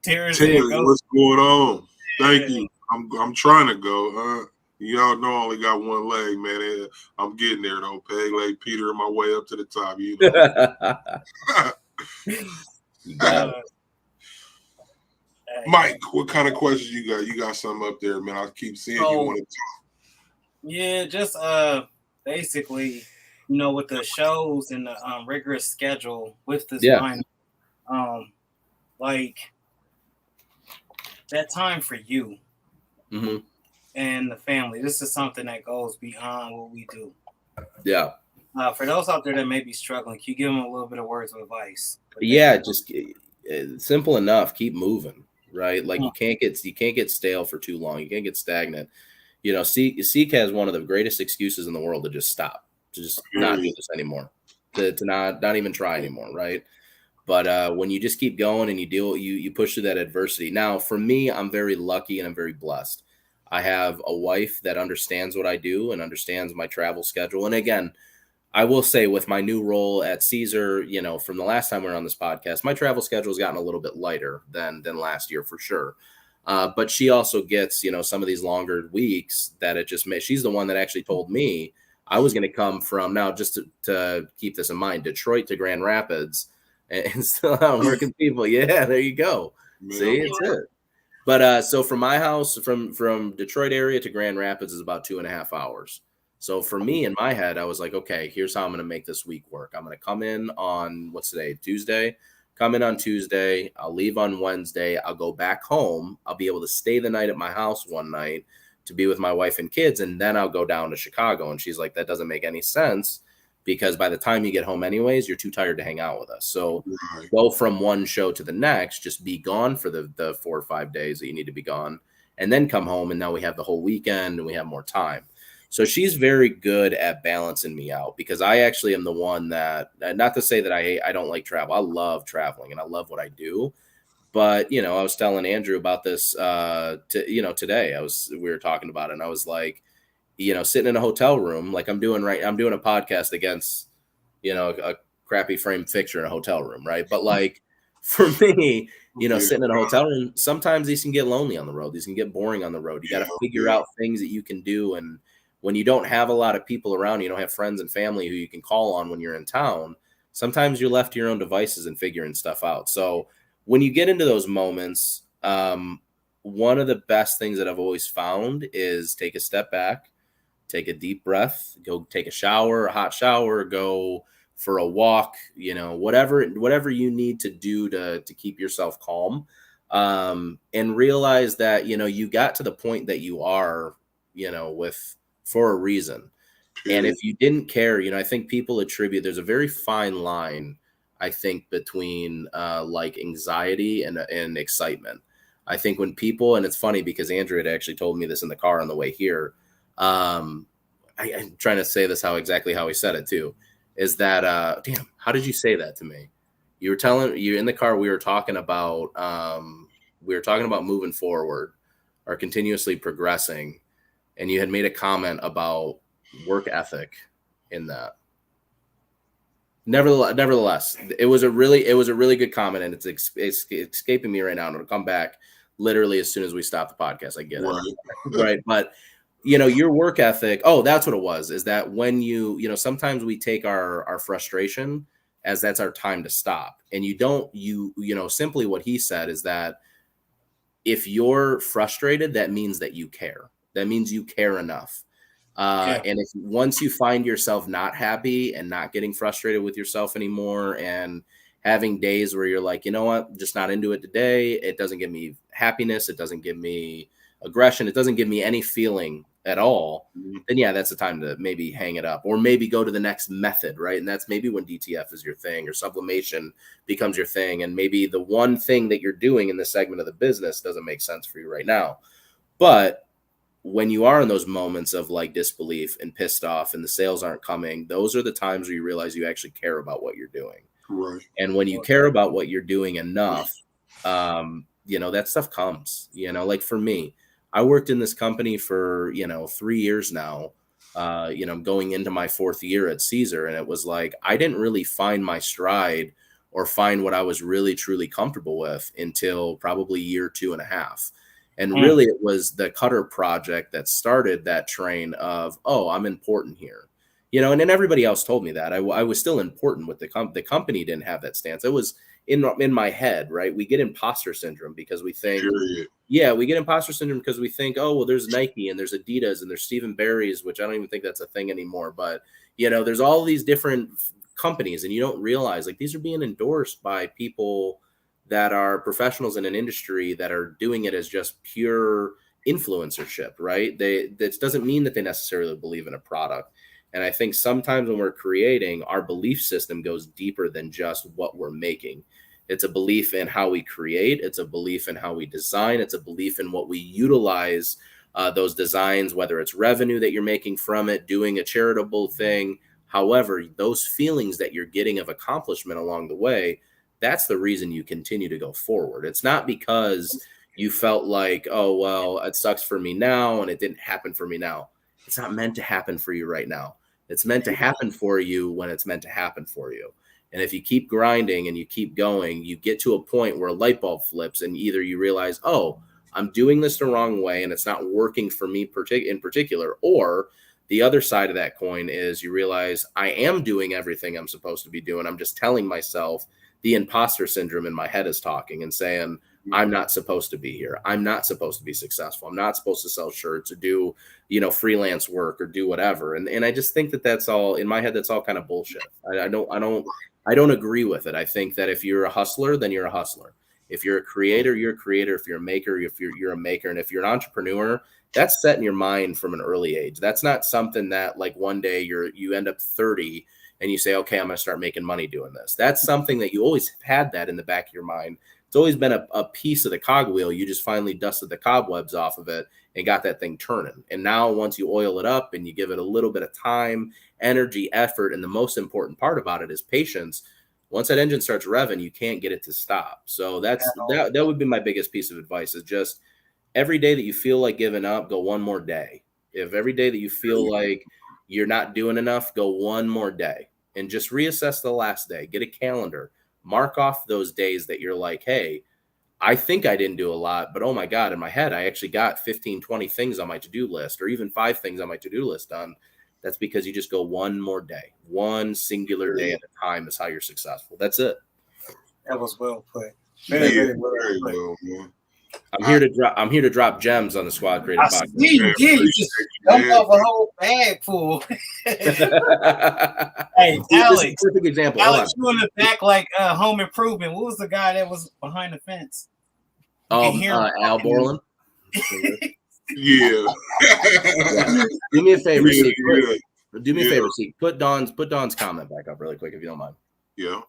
Terry, what's going on? Thank you. I'm trying to go. Y'all know I only got one leg, man. I'm getting there though. Peg leg Peter on my way up to the top. You know. You got it. Mike, what kind of questions you got? You got something up there, man. I keep seeing you want to talk. Yeah, just basically, with the shows and the rigorous schedule with this line, like that time for you mm-hmm. and the family. This is something that goes beyond what we do. Yeah. For those out there that may be struggling, can you give them a little bit of words of advice? Yeah, just simple enough. Keep moving, right? Like you can't get stale for too long. You can't get stagnant. You know, Seak has one of the greatest excuses in the world to just stop, to just not do this anymore, to not even try anymore, right? But when you just keep going and you push through that adversity. Now, for me, I'm very lucky and I'm very blessed. I have a wife that understands what I do and understands my travel schedule. And again, I will say with my new role at Caesar, you know, from the last time we were on this podcast, my travel schedule has gotten a little bit lighter than last year for sure. But she also gets, you know, some of these longer weeks that it just she's the one that actually told me I was going to come from, now just to keep this in mind, Detroit to Grand Rapids and still out working people. Yeah, there you go. Man. See, it's it. But so from my house, from Detroit area to Grand Rapids is about 2.5 hours. So for me in my head, I was like, okay, here's how I'm going to make this week work. I'm going to come in on, what's today, Tuesday? Come in on Tuesday. I'll leave on Wednesday. I'll go back home. I'll be able to stay the night at my house one night to be with my wife and kids. And then I'll go down to Chicago. And she's like, that doesn't make any sense because by the time you get home anyways, you're too tired to hang out with us. So go from one show to the next, just be gone for the 4 or 5 days that you need to be gone and then come home. And now we have the whole weekend and we have more time. So she's very good at balancing me out because I actually am the one that, not to say that I don't like travel. I love traveling and I love what I do. But, you know, I was telling Andrew about this, today we were talking about it and I was like, you know, sitting in a hotel room, like I'm doing a podcast against, you know, a crappy frame fixture in a hotel room. Right. But like for me, you know, sitting in a hotel room, sometimes these can get lonely on the road. These can get boring on the road. You got to figure out things that you can do. And when you don't have a lot of people around, you don't have friends and family who you can call on when you're in town, sometimes you're left to your own devices and figuring stuff out. So when you get into those moments, one of the best things that I've always found is take a step back, take a deep breath, go take a shower, a hot shower, go for a walk, you know, whatever you need to do to keep yourself calm, and realize that, you know, you got to the point that you are, you know, for a reason. And if you didn't care, you know, I think people attribute, there's a very fine line, I think, between like anxiety and excitement. I think when people, and it's funny because Andrew had actually told me this in the car on the way here. I'm trying to say this exactly how he said it too, is that, damn, how did you say that to me? You in the car, we were talking about moving forward or continuously progressing. And you had made a comment about work ethic in that. Nevertheless, it was a really good comment, and it's escaping me right now, and it'll come back literally as soon as we stop the podcast. I get it, right? But you know, your work ethic. Oh, that's what it was. Is that when you know, sometimes we take our frustration as that's our time to stop, and you know, simply what he said is that if you're frustrated, that means that you care. That means you care enough. And if once you find yourself not happy and not getting frustrated with yourself anymore and having days where you're like, you know what, I'm just not into it today. It doesn't give me happiness. It doesn't give me aggression. It doesn't give me any feeling at all. Then yeah, that's the time to maybe hang it up or maybe go to the next method. Right. And that's maybe when DTF is your thing or sublimation becomes your thing. And maybe the one thing that you're doing in this segment of the business doesn't make sense for you right now. But when you are in those moments of like disbelief and pissed off and the sales aren't coming, those are the times where you realize you actually care about what you're doing. Right. And when you care about what you're doing enough, you know, that stuff comes, you know, like for me, I worked in this company for, you know, 3 years now, you know, going into my 4th year at Caesar. And it was like, I didn't really find my stride or find what I was really, truly comfortable with until probably year 2.5. And really, it was the Cutter project that started that train of, oh, I'm important here, you know. And then everybody else told me that I was still important with the company didn't have that stance. It was in my head, right? We get imposter syndrome because we think, we get imposter syndrome because we think, oh, well, there's Nike and there's Adidas and there's Stephen Barry's, which I don't even think that's a thing anymore. But you know, there's all these different companies, and you don't realize like these are being endorsed by people that are professionals in an industry that are doing it as just pure influencership, right? That doesn't mean that they necessarily believe in a product. And I think sometimes when we're creating, our belief system goes deeper than just what we're making. It's a belief in how we create. It's a belief in how we design. It's a belief in what we utilize those designs, whether it's revenue that you're making from it, doing a charitable thing. However, those feelings that you're getting of accomplishment along the way, that's the reason you continue to go forward. It's not because you felt like, oh, well, it sucks for me now and it didn't happen for me now. It's not meant to happen for you right now. It's meant to happen for you when it's meant to happen for you. And if you keep grinding and you keep going, you get to a point where a light bulb flips and either you realize, oh, I'm doing this the wrong way and it's not working for me in particular, or the other side of that coin is you realize I am doing everything I'm supposed to be doing. I'm just telling myself the imposter syndrome in my head is talking and saying, I'm not supposed to be here. I'm not supposed to be successful. I'm not supposed to sell shirts or do, freelance work or do whatever. And I just think that that's all in my head. That's all kind of bullshit. I don't agree with it. I think that if you're a hustler, then you're a hustler. If you're a creator, you're a creator. If you're a maker, you're a maker. And if you're an entrepreneur, that's set in your mind from an early age. That's not something that like one day you end up 30 and you say, okay, I'm going to start making money doing this. That's something that you always had that in the back of your mind. It's always been a piece of the cogwheel. You just finally dusted the cobwebs off of it and got that thing turning. And now once you oil it up and you give it a little bit of time, energy, effort, and the most important part about it is patience. Once that engine starts revving, you can't get it to stop. So that would be my biggest piece of advice is just every day that you feel like giving up, go one more day. If every day that you feel like you're not doing enough, go one more day and just reassess the last day. Get a calendar. Mark off those days that you're like, hey, I think I didn't do a lot, but oh my God, in my head, I actually got 15, 20 things on my to-do list or even 5 things on my to-do list done. That's because you just go one more day. One singular day at a time is how you're successful. That's it. That was well put. Very well put. I'm here to drop gems on the Squad Creative Podcast. You just dumped off a whole bag full. Hey, Alex, perfect example. Alex, you in the back like Home Improvement. What was the guy that was behind the fence? Al Borland. Yeah. Do me a favor, Seak. Do me a favor, Seak. Put Dawn's comment back up really quick if you don't mind. Yeah.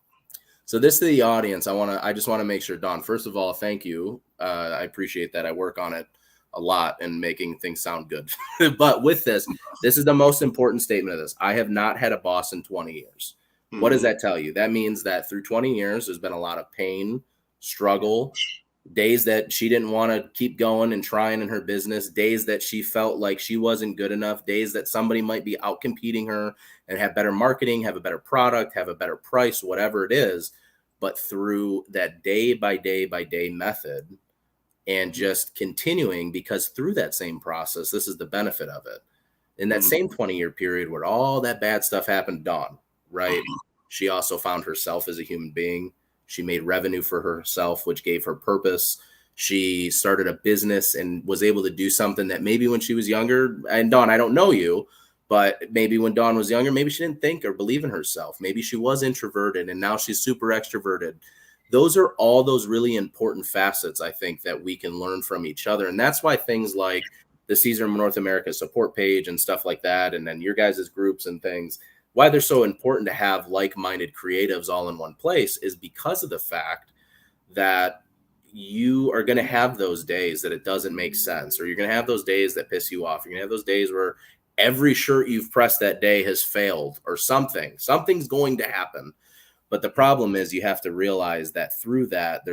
So this to the audience, I just want to make sure, Dawn, first of all, thank you. I appreciate that. I work on it a lot and making things sound good. But with this is the most important statement of this. I have not had a boss in 20 years. Mm-hmm. What does that tell you? That means that through 20 years, there's been a lot of pain, struggle, days that she didn't want to keep going and trying in her business, days that she felt like she wasn't good enough, days that somebody might be out competing her and have better marketing, have a better product, have a better price, whatever it is. But through that day by day method and just continuing, because through that same process, this is the benefit of it. In that same 20-year period where all that bad stuff happened, Dawn, right? She also found herself as a human being. She made revenue for herself, which gave her purpose. She started a business and was able to do something that maybe when she was younger, and Dawn, I don't know you, but maybe when Dawn was younger, maybe she didn't think or believe in herself. Maybe she was introverted and now she's super extroverted. Those are all those really important facets, I think, that we can learn from each other. And that's why things like the Caesar North America support page and stuff like that, and then your guys' groups and things, why they're so important to have like-minded creatives all in one place is because of the fact that you are going to have those days that it doesn't make sense, or you're going to have those days that piss you off. You're going to have those days where every shirt you've pressed that day has failed or something's going to happen. But the problem is you have to realize that through that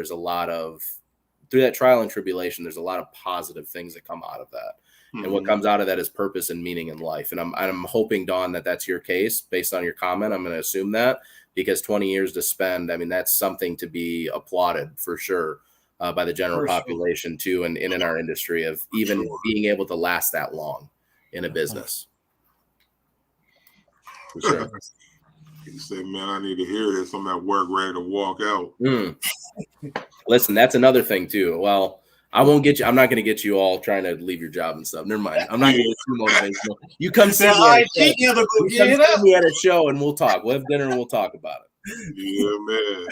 trial and tribulation, there's a lot of positive things that come out of that. Mm-hmm. And what comes out of that is purpose and meaning in life. And I'm hoping, Dawn, that that's your case based on your comment. I'm going to assume that, because 20 years to spend, I mean, that's something to be applauded for sure by the general population too. And in our industry of even being able to last that long in a business. For sure. He said, man, I need to hear this. I'm at work ready to walk out. Listen, that's another thing too. Well, I'm not going to get you all trying to leave your job and stuff. Never mind. I'm not going to get too motivational. You come see me at a show and we'll talk. We'll have dinner and we'll talk about it. Yeah, man.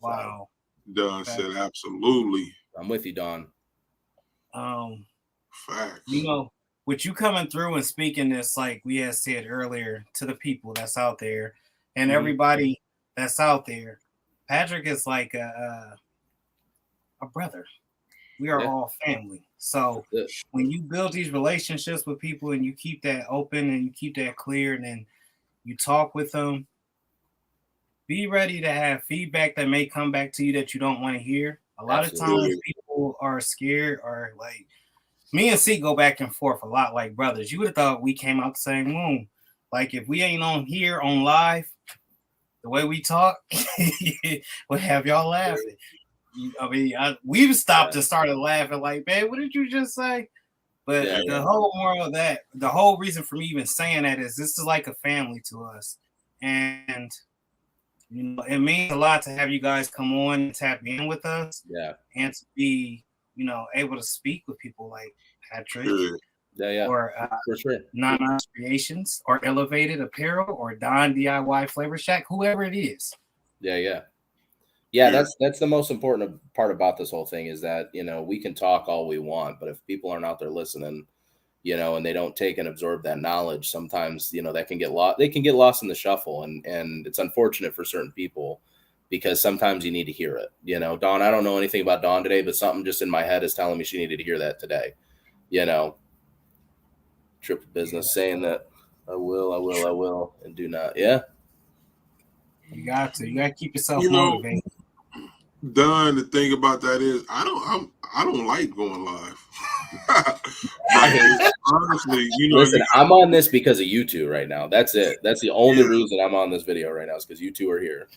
Wow. Don said absolutely. I'm with you, Don. Facts. You know, with you coming through and speaking this, like we had said earlier, to the people that's out there and everybody that's out there, Patrick is like a brother. We are all family. So when you build these relationships with people and you keep that open and you keep that clear and then you talk with them, be ready to have feedback that may come back to you that you don't want to hear. A lot of times people are scared, or like me and Seak go back and forth a lot like brothers. You would have thought we came out the same room. Like if we ain't on here on live, the way we talk, we'll have y'all laughing. I mean, we've stopped and started laughing like, man, what did you just say? But the whole moral of that, the whole reason for me even saying that is this is like a family to us. And, you know, it means a lot to have you guys come on and tap in with us. Yeah. And to be, you know, able to speak with people like Patrick. Or for sure. Non Creations or Elevated Apparel or Don DIY Flavor Shack, whoever it is. Yeah, that's the most important part about this whole thing is that, you know, we can talk all we want, but if people aren't out there listening, you know, and they don't take and absorb that knowledge, sometimes, you know, that can get lost. They can get lost in the shuffle, and it's unfortunate for certain people because sometimes you need to hear it. You know, Dawn, I don't know anything about Dawn today, but something just in my head is telling me she needed to hear that today. You know, Triple Business saying that I will, and do not. Yeah. You got to keep yourself motivated. Don, the thing about that is I don't like going live. Honestly, you know. Listen, I'm on this because of you two right now. That's it. That's the only reason I'm on this video right now is because you two are here.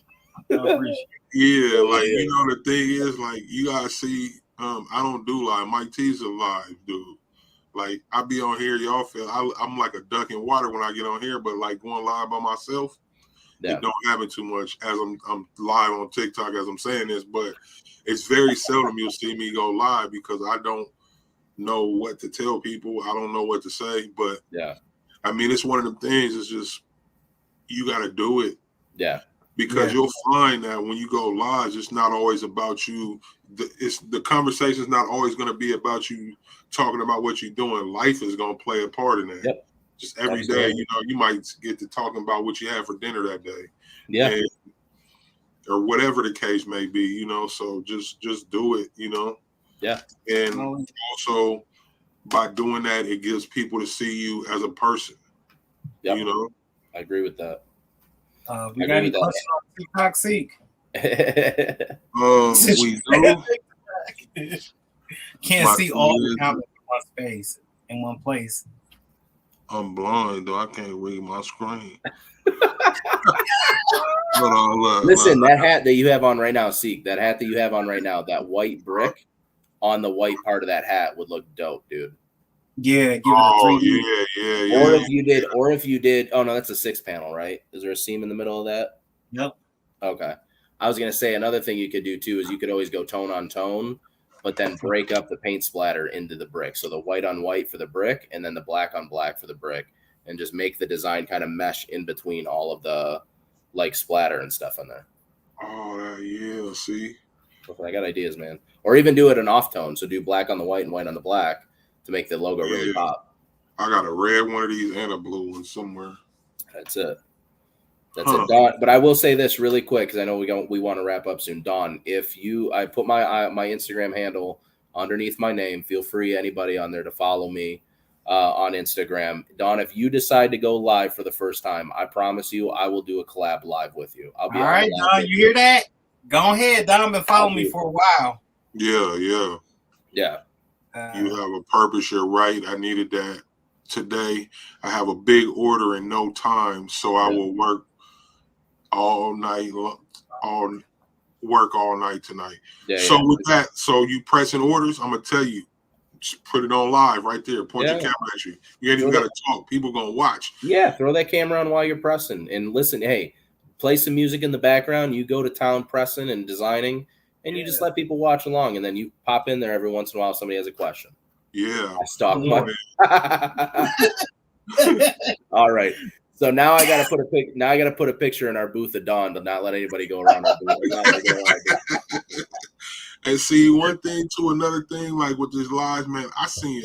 Like, you know, the thing is, like, you gotta see, I don't do live. Miketees are live, dude. Like, I be on here, y'all feel I'm like a duck in water when I get on here, but like going live by myself, it don't happen too much as I'm live on TikTok as I'm saying this, but it's very seldom you'll see me go live because I don't know what to tell people. I don't know what to say, but I mean, it's one of the things. It's just you got to do it, because you'll find that when you go live, it's not always about you. The conversation is not always going to be about you talking about what you're doing. Life is going to play a part in that. Just every day, you know, you might get to talking about what you had for dinner that day, or whatever the case may be, you know. So just do it, you know. And also by doing that, it gives people to see you as a person. You know, I agree with that. We got any questions on TikTok, Seak? We do. Can't see all the comments in one place. I'm blind, though. I can't read my screen. Listen, that hat that you have on right now, Seek, that hat that you have on right now, that white brick on the white part of that hat would look dope, dude. Yeah, give it a 3D. Or if you did, oh no, that's a 6-panel, right? Is there a seam in the middle of that? Yep. Okay. I was gonna say another thing you could do too is you could always go tone on tone, but then break up the paint splatter into the brick. So the white on white for the brick and then the black on black for the brick, and just make the design kind of mesh in between all of the like splatter and stuff in there. Oh, see? I got ideas, man. Or even do it an off tone. So do black on the white and white on the black to make the logo really pop. I got a red one of these and a blue one somewhere. That's it. That's it, Don. But I will say this really quick because I know we want to wrap up soon. Don, I put my Instagram handle underneath my name. Feel free, anybody on there, to follow me on Instagram. Don, if you decide to go live for the first time, I promise you I will do a collab live with you. I'll be all right, Don. You hear that? Go ahead, Don. Been following me for a while. Yeah. You have a purpose. You're right. I needed that today. I have a big order in no time, so I will work all night, all night tonight. With that, so you pressing orders, I'm gonna tell you, just put it on live right there. Point your camera at you. You ain't even gotta talk. People gonna watch. Yeah, throw that camera on while you're pressing and listen. Hey, play some music in the background. You go to town pressing and designing, and you just let people watch along, and then you pop in there every once in a while if somebody has a question. Yeah, I stalk my. All right. So now I gotta put a picture in our booth at dawn to not let anybody go around our booth. And see, one thing to another thing, like with this live, man, I see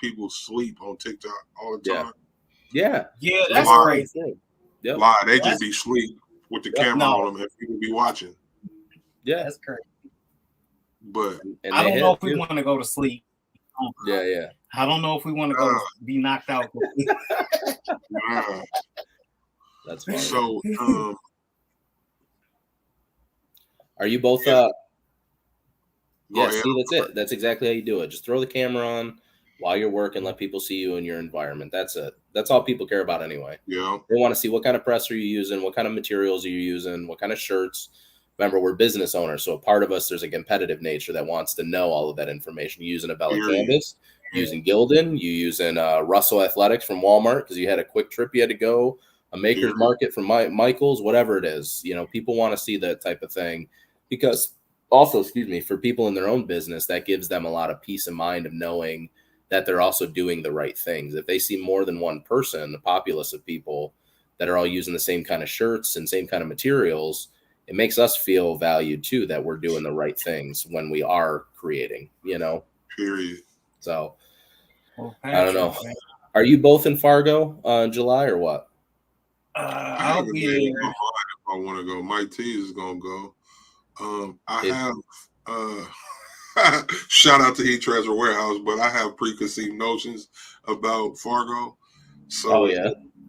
people sleep on TikTok all the time. Yeah, that's crazy. Yep. Live, they just be sleep with the camera on them and people be watching. Yeah, that's crazy. But I don't know if we want to go to sleep. Yeah. I don't know if we want to go be knocked out. That's funny. So, are you both? See, that's it. That's exactly how you do it. Just throw the camera on while you're working. Let people see you in your environment. That's it. That's all people care about anyway. Yeah. They want to see what kind of press are you using, what kind of materials are you using, what kind of shirts. Remember, we're business owners, so a part of us, there's a competitive nature that wants to know all of that information. You using a Bella Canvas, using Gildan, you using Russell Athletics from Walmart because you had a quick trip you had to go, a Maker's Market from Michael's, whatever it is. People want to see that type of thing because also, for people in their own business, that gives them a lot of peace of mind of knowing that they're also doing the right things. If they see more than one person, a populace of people that are all using the same kind of shirts and same kind of materials, it makes us feel valued too, that we're doing the right things when we are creating, Period. So I don't know. Man. Are you both in Fargo in July or what? I'll be there. If I want to go, miketees is going to go. I have, shout out to E-Transfer Warehouse, but I have preconceived notions about Fargo. So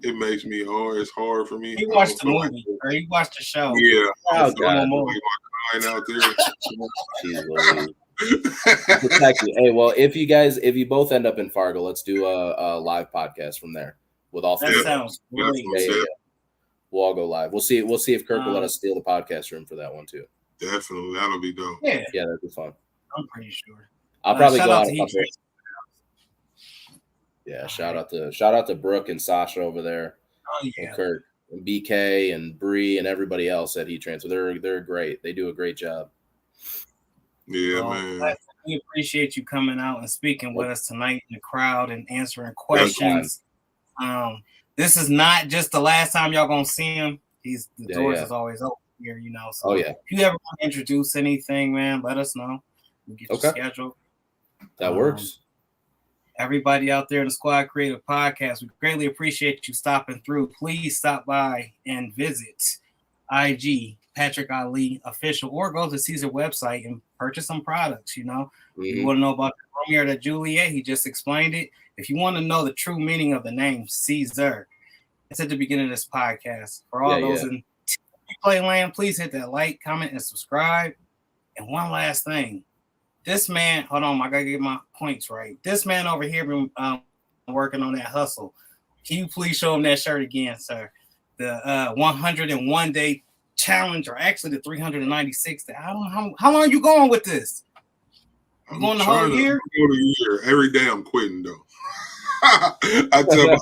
it makes me hard. It's hard for me. You watched the movie or you watched the show? Yeah. Oh, God. Out there. Hey, well, if you both end up in Fargo, let's do a live podcast from there with all three. That sounds great. Yeah. We'll all go live. We'll see if Kirk will let us steal the podcast room for that one too. Definitely, that'll be dope. Yeah, that'd be fun. I'm pretty sure. I'll probably go out. Yeah, shout out to Brooke and Sasha over there. Oh yeah, and Kurt and BK and Bree and everybody else at Heat Transfer. They're great. They do a great job. Yeah, man. We appreciate you coming out and speaking with us tonight in the crowd and answering questions. This is not just the last time y'all gonna see him. The doors is always open here, So if you ever want to introduce anything, man, let us know. We'll get you scheduled. That works. Everybody out there in the Squad Creative Podcast, we greatly appreciate you stopping through. Please stop by and visit IG Patrick Ali Official or go to Caesar website and purchase some products. You want to know about the premiere that Juliet, he just explained it. If you want to know the true meaning of the name Caesar, it's at the beginning of this podcast. For all those in replay land, please hit that like, comment, and subscribe. And one last thing. This man, hold on, I gotta get my points right. This man over here been working on that hustle. Can you please show him that shirt again, sir? The 101 day challenge, or actually the 396 day. I don't know how long are you going with this? You going the whole year? Go the year. Every day I'm quitting though. I tell my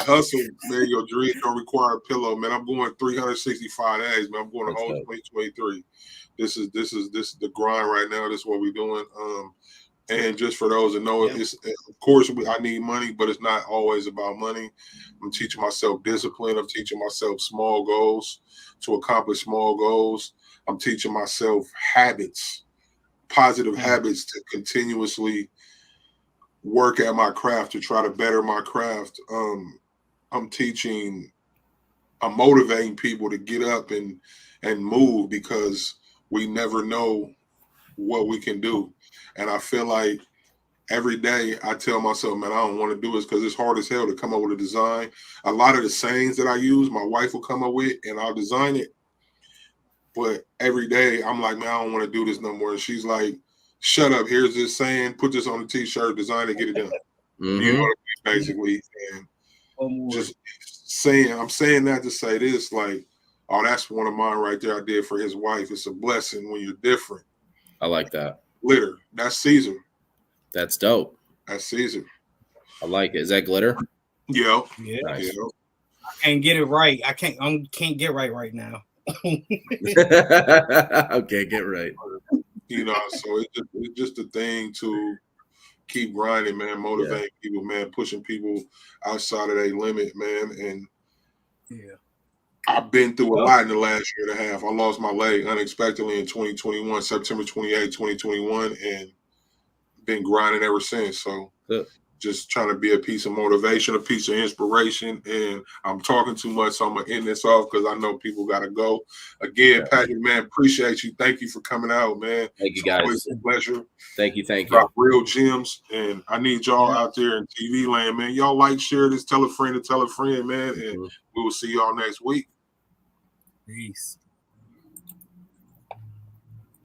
hustle, man. Your dreams don't require a pillow, man. I'm going 365 days, man. I'm going the whole 2023. This is the grind right now. This is what we're doing. And just for those that know it, it's, of course, I need money, but it's not always about money. I'm teaching myself discipline. I'm teaching myself small goals to accomplish small goals. I'm teaching myself habits, positive habits to continuously work at my craft to try to better my craft. I'm motivating people to get up and move because we never know what we can do. And I feel like every day I tell myself, man, I don't want to do this because it's hard as hell to come up with a design. A lot of the sayings that I use, my wife will come up with and I'll design it. But every day I'm like, man, I don't want to do this no more. And she's like, shut up. Here's this saying, put this on a t-shirt, design it, get it done. You know what I mean? Basically. And just saying, I'm saying that to say this, like, oh, that's one of mine right there I did for his wife. It's a blessing when you're different. I like that. Glitter. That's Caesar. That's dope. That's Caesar. I like it. Is that glitter? Yeah. Nice. Yeah. I can't get it right. I can't get right now. Okay, get right. So it's just a thing to keep grinding, man, motivating people, man, pushing people outside of their limit, man. And I've been through a lot in the last year and a half. I lost my leg unexpectedly in 2021, September 28, 2021, and been grinding ever since. So just trying to be a piece of motivation, a piece of inspiration. And I'm talking too much, so I'm going to end this off because I know people got to go. Again, Patrick, man, appreciate you. Thank you for coming out, man. Thank you, guys. It's a pleasure. Thank you. Got real gems, and I need y'all out there in TV land, man. Y'all like, share this, tell a friend to tell a friend, man, and we will see y'all next week. Peace.